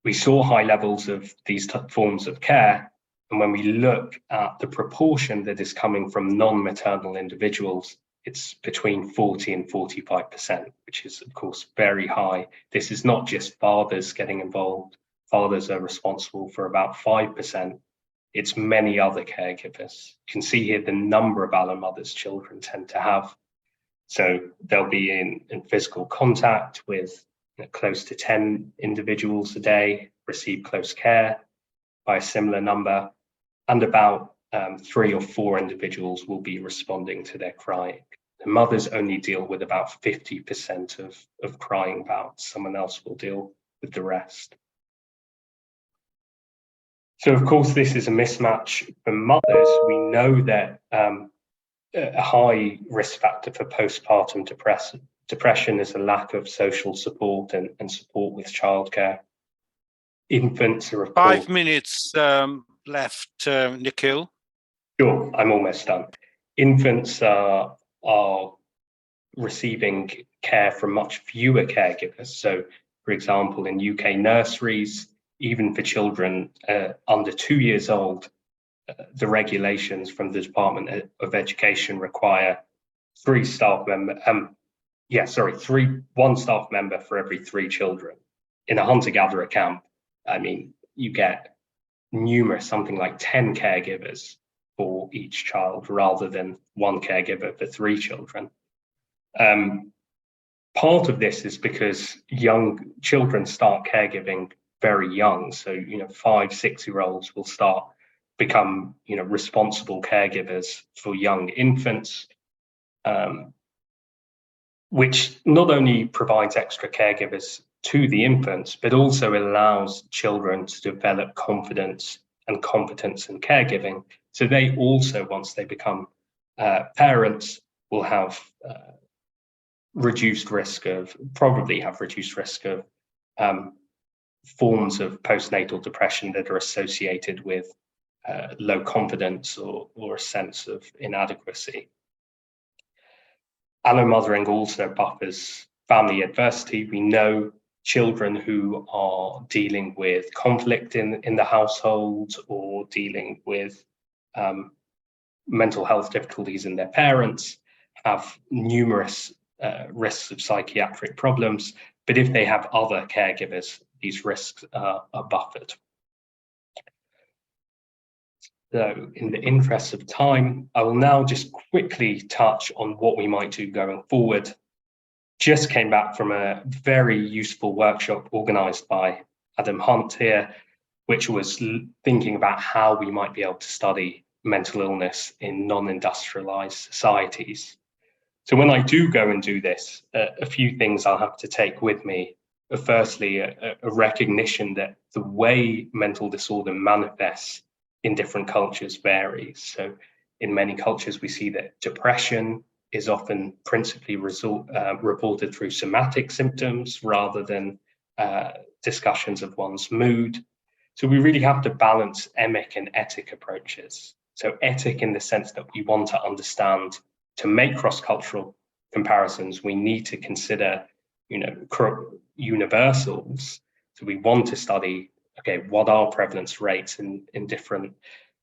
We saw high levels of these forms of care, and when we look at the proportion that is coming from non-maternal individuals, it's between 40 and 45%, which is, of course, very high. This is not just fathers getting involved. Fathers are responsible for about 5%. It's many other caregivers. You can see here the number of allomothers children tend to have. So they'll be in physical contact with close to 10 individuals a day, receive close care by a similar number, and about 3 or 4 individuals will be responding to their crying. The mothers only deal with about 50% of crying bouts. Someone else will deal with the rest. So, of course, this is a mismatch for mothers. We know that a high risk factor for postpartum depression is a lack of social support and support with childcare. Infants are, of course, 5 minutes left, Nikhil. Sure, I'm almost done. Infants are receiving care from much fewer caregivers. So, for example, in UK nurseries, even for children under 2 years old, the regulations from the Department of Education require one staff member for every 3 children. In a hunter-gatherer camp, I mean, you get numerous, something like 10 caregivers for each child, rather than 1 caregiver for 3 children. Part of this is because young children start caregiving very young. So, 5, 6-year-olds will become, responsible caregivers for young infants, which not only provides extra caregivers to the infants, but also allows children to develop confidence and competence in caregiving. So they also, once they become parents, will have reduced risk of forms of postnatal depression that are associated with low confidence or a sense of inadequacy. Allomothering also buffers family adversity. We know children who are dealing with conflict in the household, or dealing with mental health difficulties in their parents, have numerous risks of psychiatric problems. But if they have other caregivers, these risks are buffered. So in the interest of time, I will now just quickly touch on what we might do going forward. Just came back from a very useful workshop organized by Adam Hunt here, which was thinking about how we might be able to study mental illness in non-industrialized societies. So when I do go and do this, a few things I'll have to take with me. Firstly, a recognition that the way mental disorder manifests in different cultures varies. So in many cultures, we see that depression is often principally reported through somatic symptoms rather than discussions of one's mood. So we really have to balance emic and etic approaches. So etic in the sense that we want to understand, to make cross-cultural comparisons, we need to consider, universals. So we want to study, okay, what are prevalence rates in different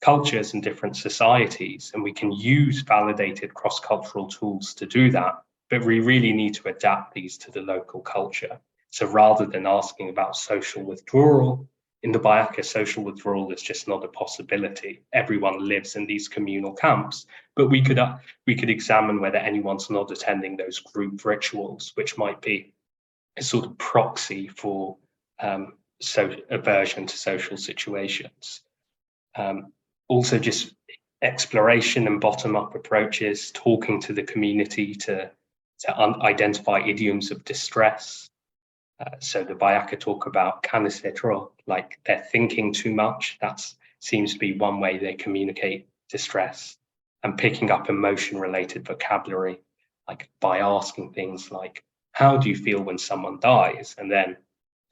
cultures and different societies? And we can use validated cross-cultural tools to do that, but we really need to adapt these to the local culture. So rather than asking about social withdrawal, in the Bayaka, social withdrawal is just not a possibility. Everyone lives in these communal camps, but we could examine whether anyone's not attending those group rituals, which might be a sort of proxy for aversion to social situations. Also, just exploration and bottom-up approaches, talking to the community to identify idioms of distress. So the Bayaka talk about canicetro, like they're thinking too much. That seems to be one way they communicate distress, and picking up emotion-related vocabulary, like by asking things like, how do you feel when someone dies? And then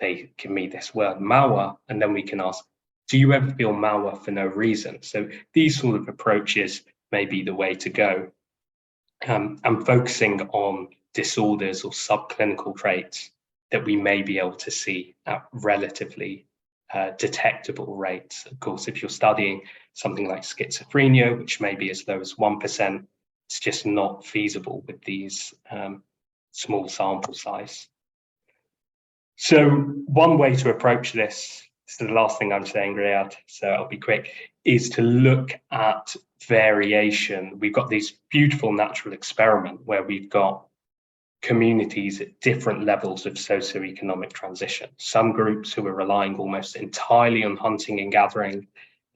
they give me this word, mawa, and then we can ask, do you ever feel mawa for no reason? So these sort of approaches may be the way to go. I'm focusing on disorders or subclinical traits that we may be able to see at relatively detectable rates. Of course, if you're studying something like schizophrenia, which may be as low as 1%, it's just not feasible with these small sample size. So one way to approach this is the last thing I'm saying, Riyadh, so I'll be quick, is to look at variation. We've got this beautiful natural experiment where we've got communities at different levels of socioeconomic transition. Some groups who are relying almost entirely on hunting and gathering,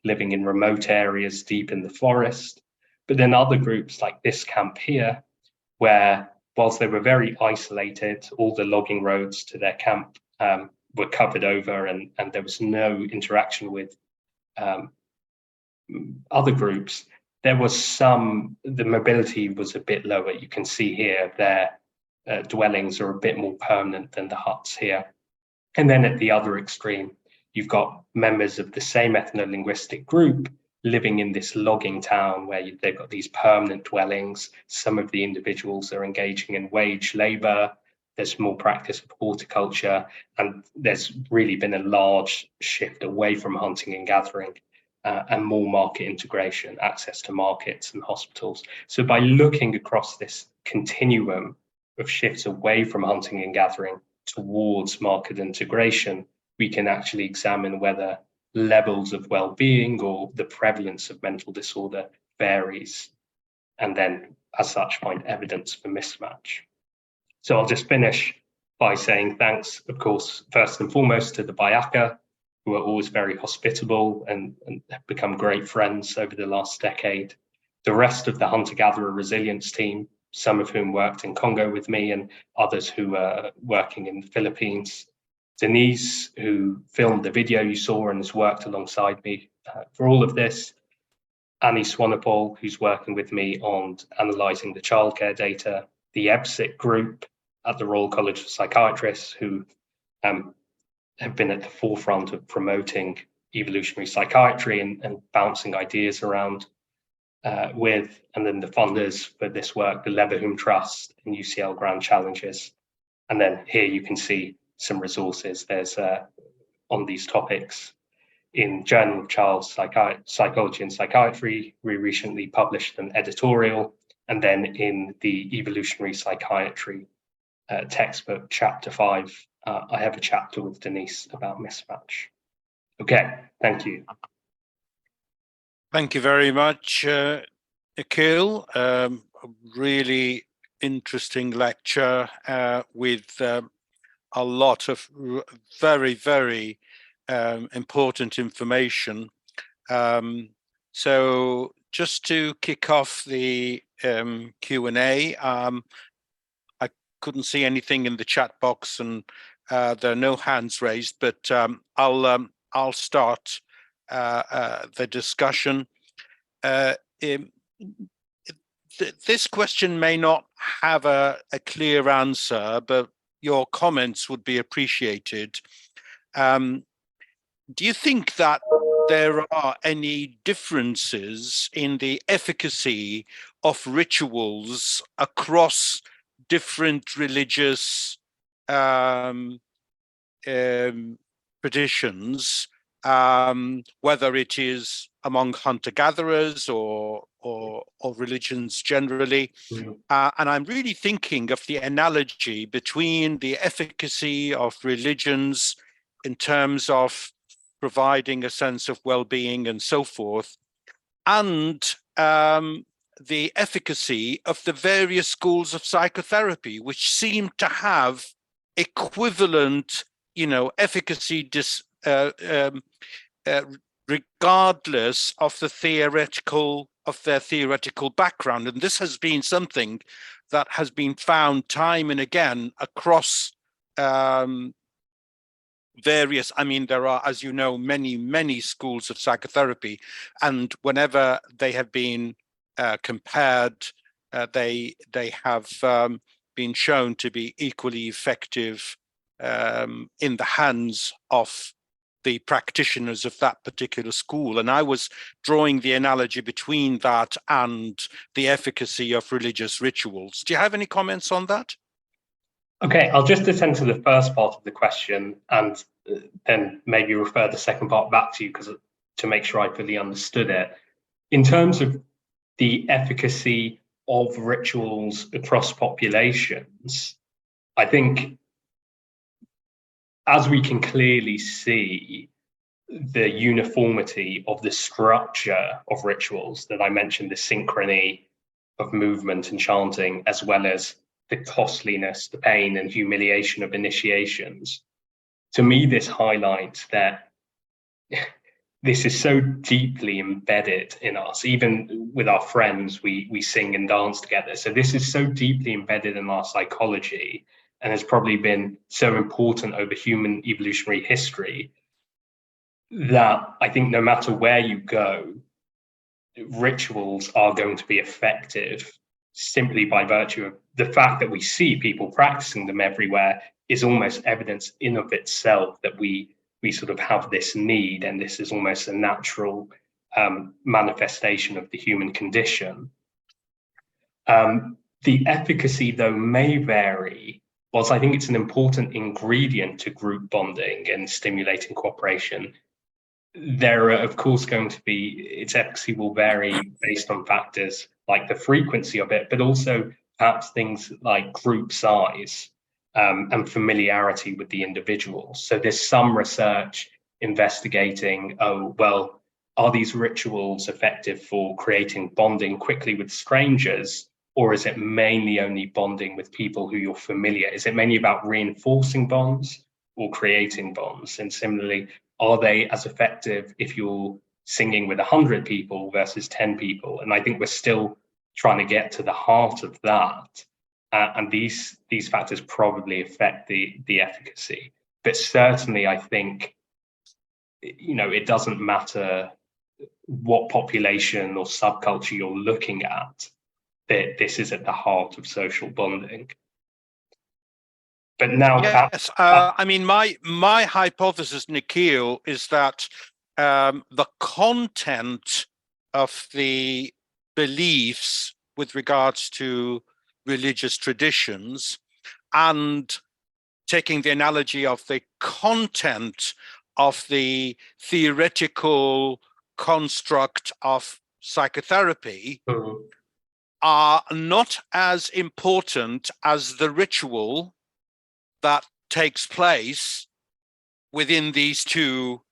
living in remote areas deep in the forest. But then other groups like this camp here, where whilst they were very isolated, all the logging roads to their camp were covered over and there was no interaction with other groups, there was the mobility was a bit lower. You can see here their dwellings are a bit more permanent than the huts here. And then at the other extreme, you've got members of the same ethno-linguistic group living in this logging town where they've got these permanent dwellings. Some of the individuals are engaging in wage labor. There's more practice of horticulture, and there's really been a large shift away from hunting and gathering and more market integration, access to markets and hospitals. So by looking across this continuum of shifts away from hunting and gathering towards market integration, we can actually examine whether levels of well-being or the prevalence of mental disorder varies, and then as such find evidence for mismatch. So I'll just finish by saying thanks, of course, first and foremost to the Bayaka, who are always very hospitable and have become great friends over the last decade. The rest of the hunter-gatherer resilience team, some of whom worked in Congo with me and others who are working in the Philippines. Denise, who filmed the video you saw and has worked alongside me for all of this. Annie Swanepoel, who's working with me on analysing the childcare data. The EBSIC group at the Royal College of Psychiatrists, who have been at the forefront of promoting evolutionary psychiatry and bouncing ideas around with, and then the funders for this work, the Leverhulme Trust and UCL Grand Challenges. And then here you can see some resources. There's on these topics in Journal of Child Psychology and Psychiatry, we recently published an editorial, and then in the Evolutionary Psychiatry textbook, Chapter 5, I have a chapter with Denise about mismatch. Okay, thank you. Thank you very much, Nikhil. A really interesting lecture with a lot of very, very important information. So just to kick off the Q&A, I couldn't see anything in the chat box, and there are no hands raised, but I'll start the discussion. This question may not have a clear answer, but your comments would be appreciated. Do you think that there are any differences in the efficacy of rituals across different religious traditions, whether it is among hunter-gatherers or religions generally? And I'm really thinking of the analogy between the efficacy of religions in terms of providing a sense of well-being and so forth, and the efficacy of the various schools of psychotherapy, which seem to have equivalent, efficacy regardless of their theoretical background. And this has been something that has been found time and again across various, there are, as you know, many schools of psychotherapy, and whenever they have been compared, they have been shown to be equally effective in the hands of the practitioners of that particular school. And I was drawing the analogy between that and the efficacy of religious rituals. Do you have any comments on that? Okay, I'll just attend to the first part of the question and then maybe refer the second part back to you to make sure I fully understood it. In terms of the efficacy of rituals across populations, I think, as we can clearly see, the uniformity of the structure of rituals that I mentioned, the synchrony of movement and chanting, as well as the costliness, the pain and humiliation of initiations. To me, this highlights that this is so deeply embedded in us. Even with our friends, we sing and dance together. So this is so deeply embedded in our psychology and has probably been so important over human evolutionary history that I think no matter where you go, rituals are going to be effective simply by virtue of the fact that we see people practicing them everywhere is almost evidence in of itself that we sort of have this need, and this is almost a natural manifestation of the human condition. The efficacy, though, may vary. Whilst I think it's an important ingredient to group bonding and stimulating cooperation, there are, of course, going to be, its efficacy will vary based on factors like the frequency of it, but also perhaps things like group size and familiarity with the individual. So there's some research investigating, are these rituals effective for creating bonding quickly with strangers, or is it mainly only bonding with people who you're familiar? Is it mainly about reinforcing bonds or creating bonds? And similarly, are they as effective if you're singing with 100 people versus 10 people? And I think we're still trying to get to the heart of that. And these factors probably affect the efficacy. But certainly, I think, it doesn't matter what population or subculture you're looking at, that this is at the heart of social bonding. But now, yes, my hypothesis, Nikhil, is that the content of the beliefs with regards to religious traditions, and taking the analogy of the content of the theoretical construct of psychotherapy, are not as important as the ritual that takes place within these two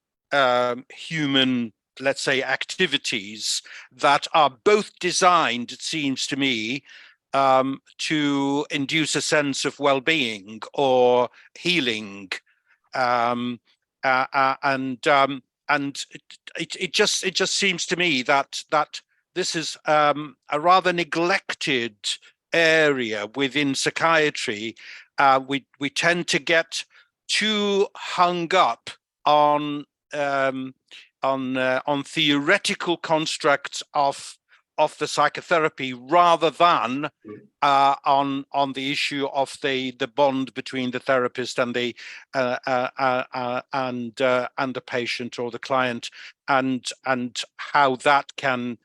human, let's say, activities that are both designed, it seems to me, to induce a sense of well-being or healing, and it just seems to me that this is a rather neglected area within psychiatry. We tend to get too hung up on theoretical constructs of the psychotherapy rather than on the issue of the bond between the therapist and the patient or the client, and how that can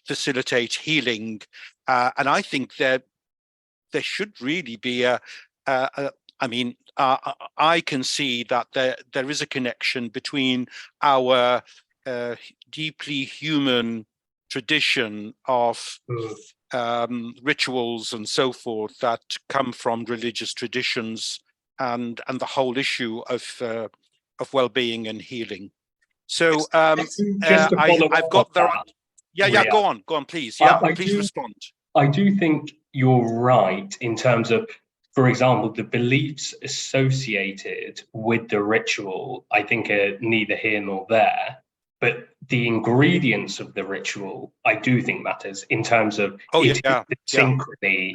facilitate healing. And I think there should really be I can see that there is a connection between our deeply human tradition of rituals and so forth that come from religious traditions, and the whole issue of well-being and healing. So I've got there. Yeah. Go on, please. Yeah, please respond. I do think you're right in terms of, for example, the beliefs associated with the ritual, I think, are neither here nor there. But the ingredients of the ritual, I do think matters in terms of the synchrony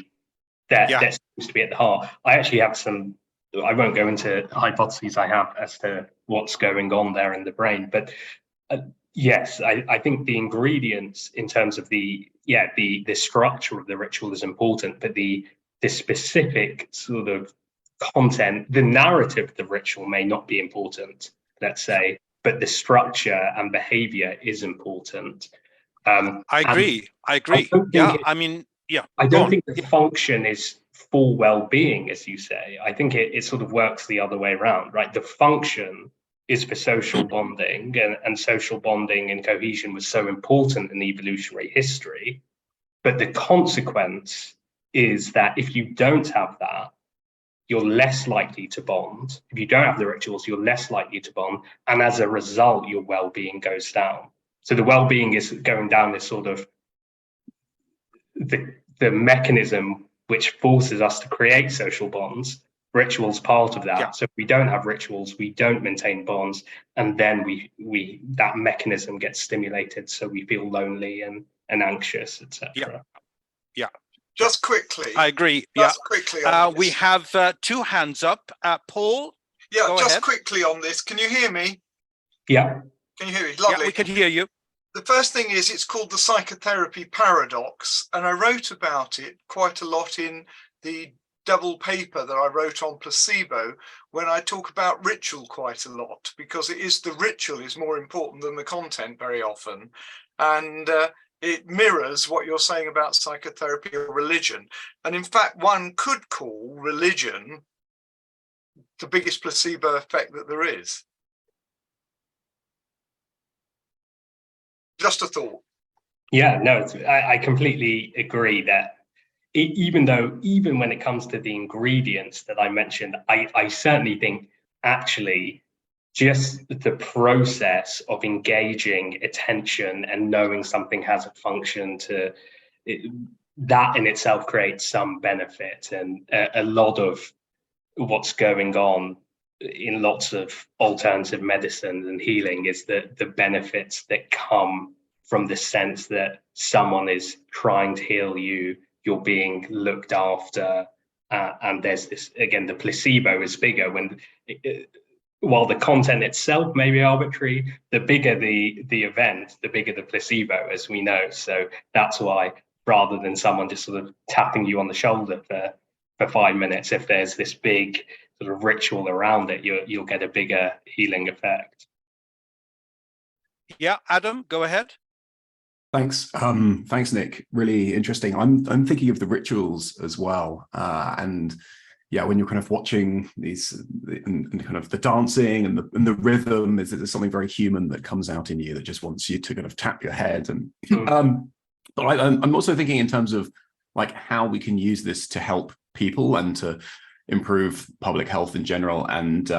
that seems to be at the heart. I actually have some, I won't go into hypotheses I have as to what's going on there in the brain, but yes, I think the ingredients in terms of the structure of the ritual is important, but the specific sort of content, the narrative of the ritual may not be important, let's say, but the structure and behavior is important. I agree. I don't think the function is for well-being, as you say. I think it sort of works the other way around, right? The function is for social bonding, and social bonding and cohesion was so important in evolutionary history. But the consequence is that if you don't have that, you're less likely to bond. If you don't have the rituals, you're less likely to bond. And as a result, your well-being goes down. So the well-being is going down this sort of the mechanism which forces us to create social bonds. Rituals part of that. Yeah. So if we don't have rituals, we don't maintain bonds, and then we that mechanism gets stimulated, so we feel lonely and anxious, etc. Yeah. Just quickly. I agree. Quickly. We have two hands up. Paul? Yeah, just ahead. Quickly on this. Can you hear me? Yeah. Can you hear me? Lovely. Yeah, we can hear you. The first thing is it's called the psychotherapy paradox, and I wrote about it quite a lot in the double paper that I wrote on placebo, when I talk about ritual quite a lot, because the ritual is more important than the content very often. And it mirrors what you're saying about psychotherapy or religion. And in fact, one could call religion the biggest placebo effect that there is. Just a thought. Yeah, no, I completely agree that even when it comes to the ingredients that I mentioned, I certainly think actually just the process of engaging attention and knowing something has a function that in itself creates some benefit. And a lot of what's going on in lots of alternative medicine and healing is the benefits that come from the sense that someone is trying to heal you, you're being looked after, and there's this, again, the placebo is bigger while the content itself may be arbitrary, the bigger the event, the bigger the placebo, as we know. So that's why, rather than someone just sort of tapping you on the shoulder for 5 minutes, if there's this big sort of ritual around it, you'll get a bigger healing effect. Yeah, Adam, go ahead. Thanks, Nick. Really interesting. I'm thinking of the rituals as well, and yeah, when you're kind of watching these and kind of the dancing and the rhythm, there's something very human that comes out in you that just wants you to kind of tap your head. And but I'm also thinking in terms of like how we can use this to help people and to improve public health in general. And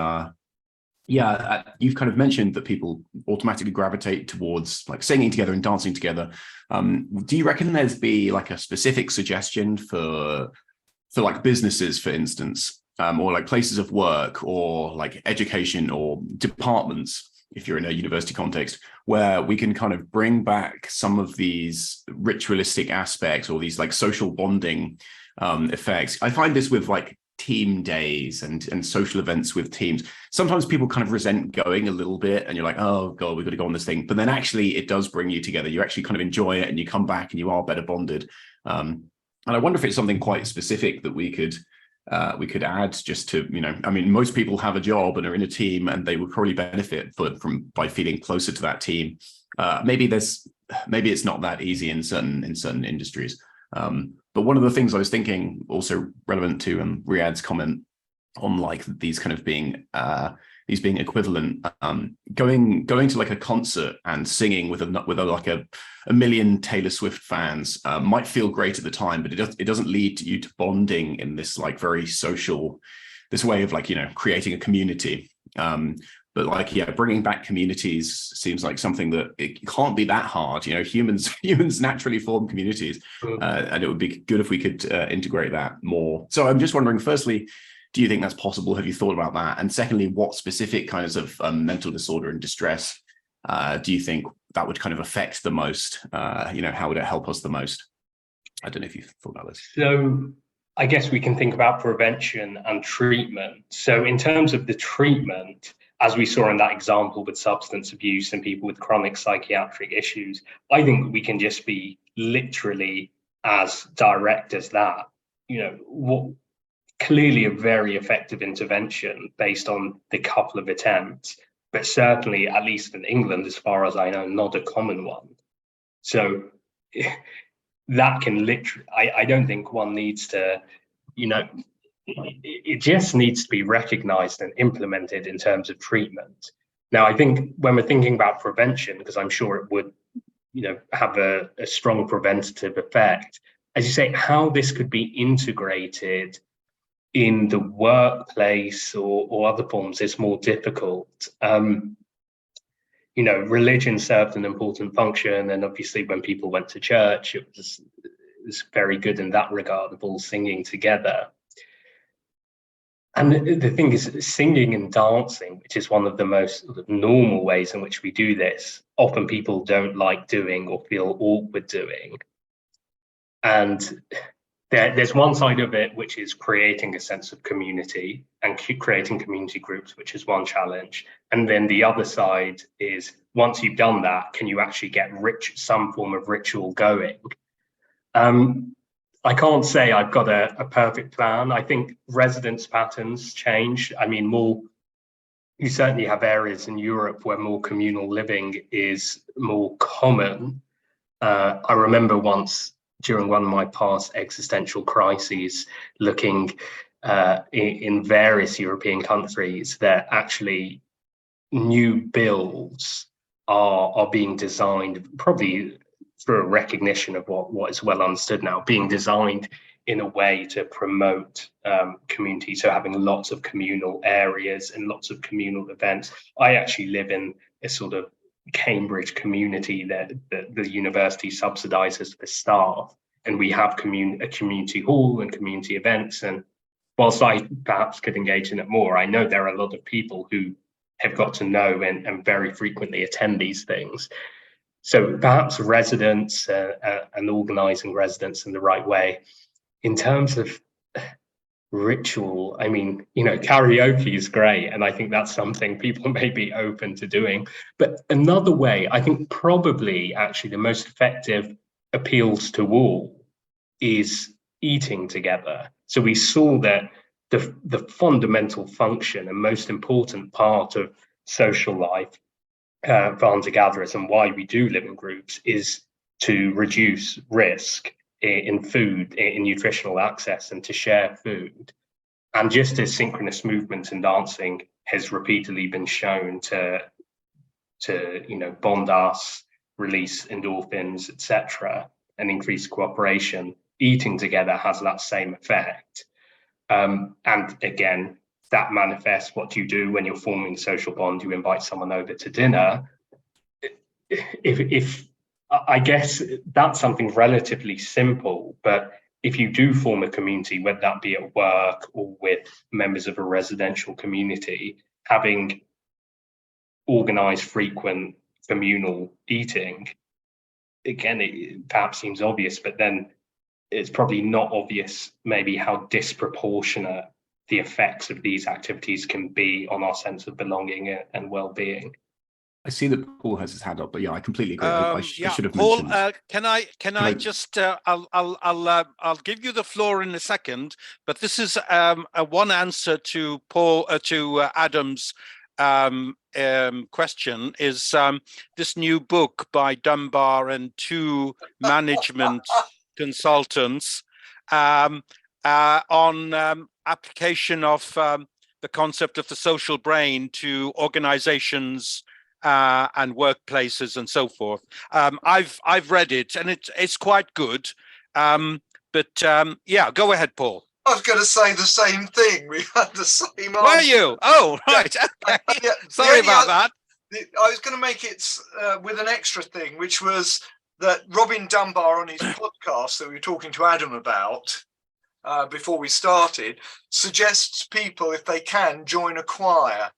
you've kind of mentioned that people automatically gravitate towards like singing together and dancing together. Do you reckon there's be like a specific suggestion for like businesses, for instance, or like places of work, or like education or departments, if you're in a university context, where we can kind of bring back some of these ritualistic aspects or these like social bonding effects? I find this with like team days and social events with teams. Sometimes people kind of resent going a little bit, and you're like, oh God, we've got to go on this thing. But then actually it does bring you together. You actually kind of enjoy it, and you come back and you are better bonded. And I wonder if it's something quite specific that we could add, just to, you know, I mean, most people have a job and are in a team, and they would probably benefit by feeling closer to that team. Maybe it's not that easy in certain industries. But one of the things I was thinking, also relevant to Riyad's comment on like these kind of being equivalent, going to like a concert and singing with a million Taylor Swift fans might feel great at the time, but it doesn't lead you to bonding in this like very social, this way of like, you know, creating a community. But like, yeah, bringing back communities seems like something that it can't be that hard. You know, humans naturally form communities, and it would be good if we could integrate that more. So I'm just wondering, firstly, do you think that's possible? Have you thought about that? And secondly, what specific kinds of mental disorder and distress do you think that would kind of affect the most? You know, how would it help us the most? I don't know if you've thought about this. So I guess we can think about prevention and treatment. So in terms of the treatment, as we saw in that example with substance abuse and people with chronic psychiatric issues, I think we can just be literally as direct as that. You know, what clearly a very effective intervention based on the couple of attempts, but certainly, at least in England, as far as I know, not a common one. So that can literally, I don't think one needs to, you know, it just needs to be recognized and implemented in terms of treatment. Now, I think when we're thinking about prevention, because I'm sure it would, you know, have a strong preventative effect, as you say, how this could be integrated in the workplace or other forms is more difficult. You know, religion served an important function, and obviously when people went to church, it was very good in that regard of all singing together. And the thing is, singing and dancing, which is one of the most sort of normal ways in which we do this, often people don't like doing or feel awkward doing. And there's one side of it, which is creating a sense of community and creating community groups, which is one challenge. And then the other side is, once you've done that, can you actually get some form of ritual going? I can't say I've got a perfect plan. I think residence patterns change. I mean, you certainly have areas in Europe where more communal living is more common. I remember once during one of my past existential crises, looking in various European countries, that actually new builds are being designed, probably through a recognition of what is well understood now, being designed in a way to promote community. So having lots of communal areas and lots of communal events. I actually live in a sort of Cambridge community that the university subsidizes for staff, and we have a community hall and community events. And whilst I perhaps could engage in it more, I know there are a lot of people who have got to know and very frequently attend these things. So perhaps residents and organizing residents in the right way. In terms of ritual, I mean, you know, karaoke is great, and I think that's something people may be open to doing. But another way, I think probably actually the most effective appeals to all is eating together. So we saw that the fundamental function and most important part of social life for hunter-gatherers, and why we do live in groups, is to reduce risk in food, in nutritional access, and to share food. And just as synchronous movement and dancing has repeatedly been shown to you know, bond us, release endorphins, etc., and increase cooperation, eating together has that same effect. And again, that manifests what you do when you're forming a social bond. You invite someone over to dinner. If I guess that's something relatively simple, but if you do form a community, whether that be at work or with members of a residential community, having organized frequent communal eating, again, it perhaps seems obvious, but then it's probably not obvious maybe how disproportionate the effects of these activities can be on our sense of belonging and well-being. I see that Paul has his hand up, but yeah, I completely agree. I should have Paul, mentioned. can I just? I'll give you the floor in a second, but this is a one answer to Paul to Adam's question. Is this new book by Dunbar and two management consultants on application of the concept of the social brain to organizations and workplaces and so forth. I've read it and it's quite good. Yeah, go ahead, Paul. I was going to say the same thing. We had the same answer. Were you? Oh, right. Okay. Yeah, Sorry about that. I was going to make it with an extra thing, which was that Robin Dunbar on his podcast that we were talking to Adam about before we started, suggests people, if they can, join a choir.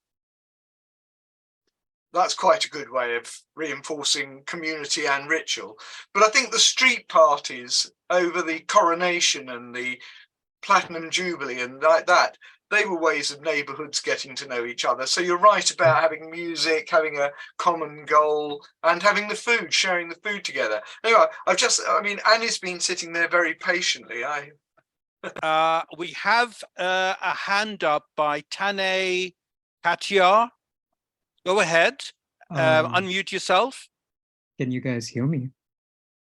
That's quite a good way of reinforcing community and ritual. But I think the street parties over the coronation and the Platinum Jubilee and like that, they were ways of neighbourhoods getting to know each other. So you're right about having music, having a common goal, and having the food, sharing the food together. Anyway, Annie's been sitting there very patiently. We have a hand up by Tane Katyar. Go ahead, unmute yourself. Can you guys hear me?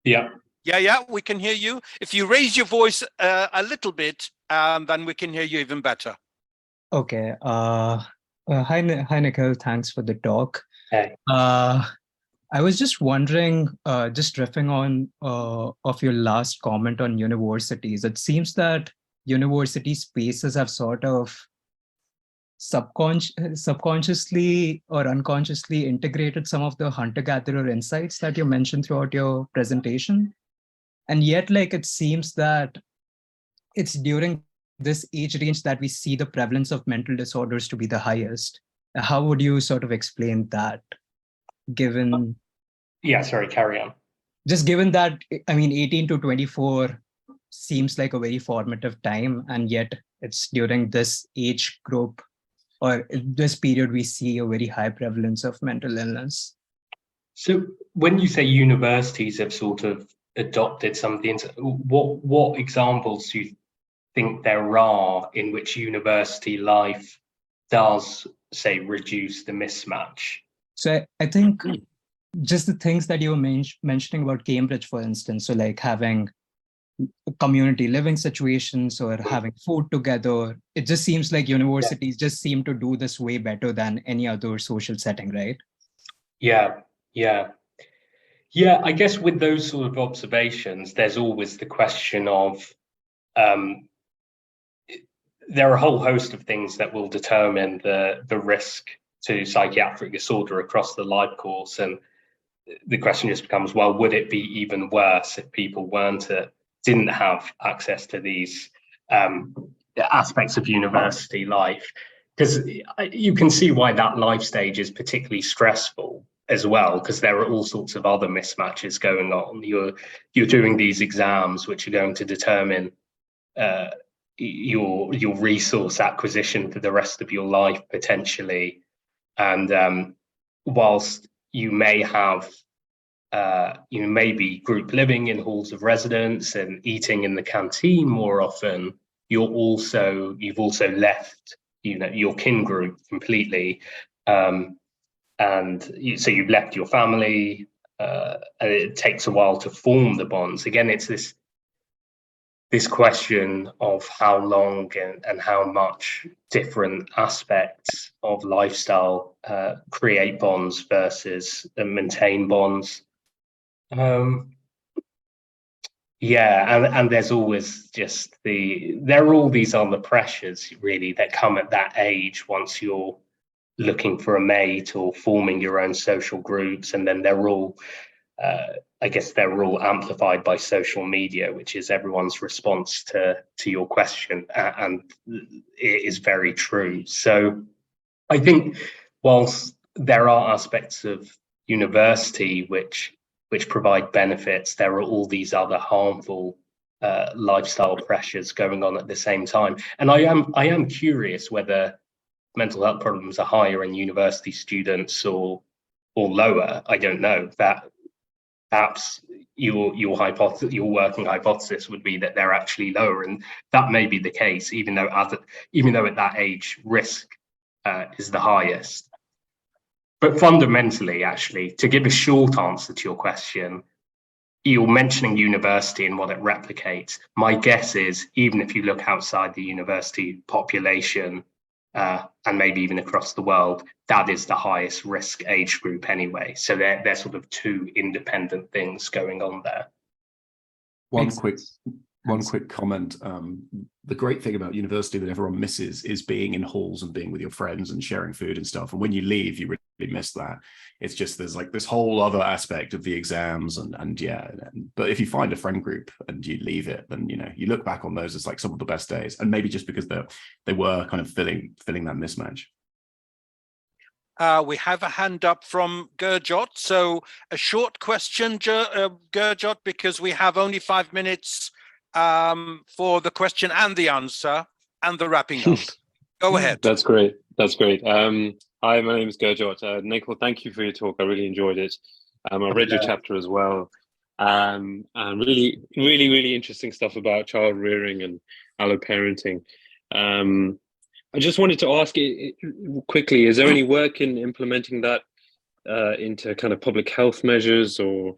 Yeah. Yeah, we can hear you. If you raise your voice a little bit, then we can hear you even better. Okay. Hi, Nikhil. Thanks for the talk. Hey. I was just wondering, just riffing on of your last comment on universities. It seems that university spaces have sort of subconsciously or unconsciously integrated some of the hunter-gatherer insights that you mentioned throughout your presentation. And yet, it seems that it's during this age range that we see the prevalence of mental disorders to be the highest. How would you sort of explain that, given... Yeah, sorry, carry on. Just given that, 18 to 24 seems like a very formative time, and yet it's during this age group or this period we see a very high prevalence of mental illness. So when you say universities have sort of adopted some of the, what examples do you think there are in which university life does, say, reduce the mismatch? So I think just the things that you were mentioning about Cambridge, for instance, so having community living situations or having food together, it just seems like universities just seem to do this way better than any other social setting, right? Yeah, I guess with those sort of observations, there's always the question of there are a whole host of things that will determine the risk to psychiatric disorder across the life course, and the question just becomes, well, would it be even worse if people didn't have access to these aspects of university life? Because you can see why that life stage is particularly stressful as well, because there are all sorts of other mismatches going on. You're doing these exams which are going to determine your resource acquisition for the rest of your life potentially, and whilst you may have maybe group living in halls of residence and eating in the canteen more often, you've also left your kin group completely, so you've left your family, and it takes a while to form the bonds. Again, it's this question of how long and how much different aspects of lifestyle create bonds versus maintain bonds. Yeah, and there's always just there are all these other pressures really that come at that age once you're looking for a mate or forming your own social groups, and then they're all I guess they're all amplified by social media, which is everyone's response to your question, and it is very true. So I think whilst there are aspects of university which provide benefits, there are all these other harmful lifestyle pressures going on at the same time. And I am curious whether mental health problems are higher in university students or lower. I don't know. That perhaps your hypothesis, your working hypothesis would be that they're actually lower, and that may be the case, even though at that age risk is the highest. But fundamentally, actually, to give a short answer to your question, you're mentioning university and what it replicates. My guess is, even if you look outside the university population, and maybe even across the world, that is the highest risk age group anyway. So they're sort of two independent things going on there. One quick comment. The great thing about university that everyone misses is being in halls and being with your friends and sharing food and stuff. And when you leave, you really miss that. It's just there's like this whole other aspect of the exams and yeah. But if you find a friend group and you leave it, then you look back on those as like some of the best days, and maybe just because they were kind of filling that mismatch. We have a hand up from Gurjot. So a short question, Gurjot, because we have only 5 minutes for the question and the answer and the wrapping up. Go ahead. That's great. Hi, my name is Gurjot. Nikhil, thank you for your talk. I really enjoyed it. I read your chapter as well. And really, really, really interesting stuff about child rearing and alloparenting. I just wanted to ask quickly, is there any work in implementing that into kind of public health measures, or,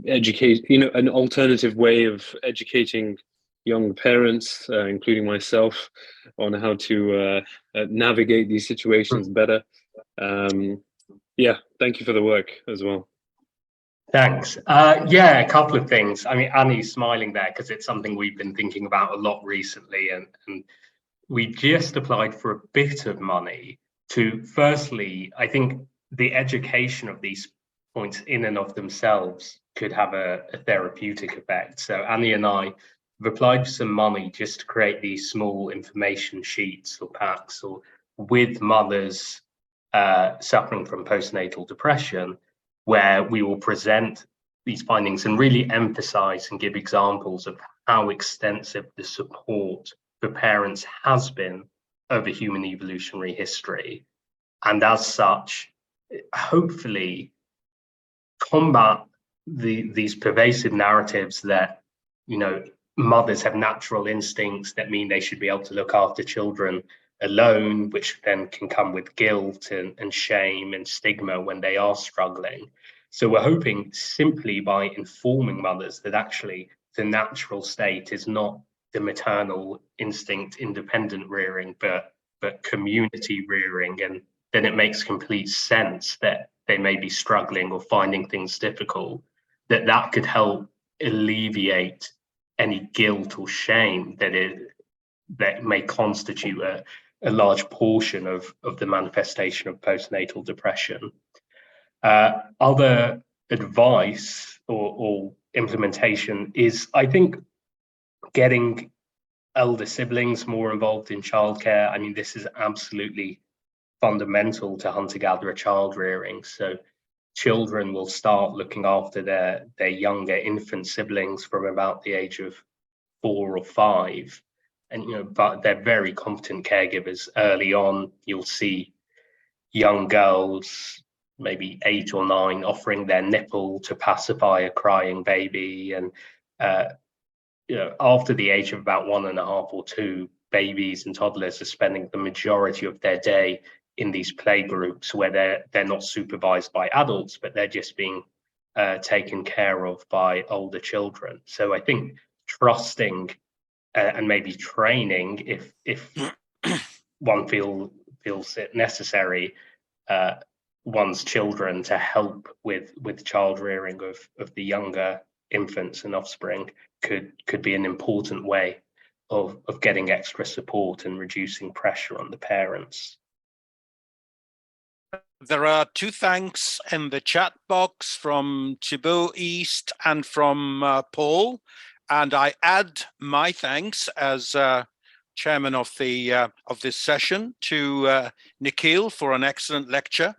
educate, an alternative way of educating young parents, including myself, on how to navigate these situations better? Yeah, thank you for the work as well. Thanks. Yeah, a couple of things. I mean, Annie's smiling there because it's something we've been thinking about a lot recently, and we just applied for a bit of money to, firstly, I think the education of these points in and of themselves could have a therapeutic effect. So Annie and I have applied for some money just to create these small information sheets or packs or with mothers suffering from postnatal depression, where we will present these findings and really emphasize and give examples of how extensive the support for parents has been over human evolutionary history, and as such, hopefully combat these pervasive narratives that mothers have natural instincts that mean they should be able to look after children alone, which then can come with guilt and shame and stigma when they are struggling. So we're hoping simply by informing mothers that actually the natural state is not the maternal instinct independent rearing, but community rearing, and then it makes complete sense that they may be struggling or finding things difficult, that could help alleviate any guilt or shame that may constitute a large portion of the manifestation of postnatal depression. Other advice or implementation is, I think, getting elder siblings more involved in childcare. I mean, this is absolutely fundamental to hunter-gatherer child rearing. So children will start looking after their younger infant siblings from about the age of 4 or 5. And, but they're very competent caregivers early on. You'll see young girls, maybe 8 or 9, offering their nipple to pacify a crying baby. And, after the age of about 1.5 or 2, babies and toddlers are spending the majority of their day in these play groups where they're not supervised by adults, but they're just being taken care of by older children. So I think trusting and maybe training, if one feels it necessary, one's children to help with child rearing of the younger infants and offspring could be an important way of getting extra support and reducing pressure on the parents. There are two thanks in the chat box from Thibaut East and from Paul, and I add my thanks as chairman of this session to Nikhil for an excellent lecture.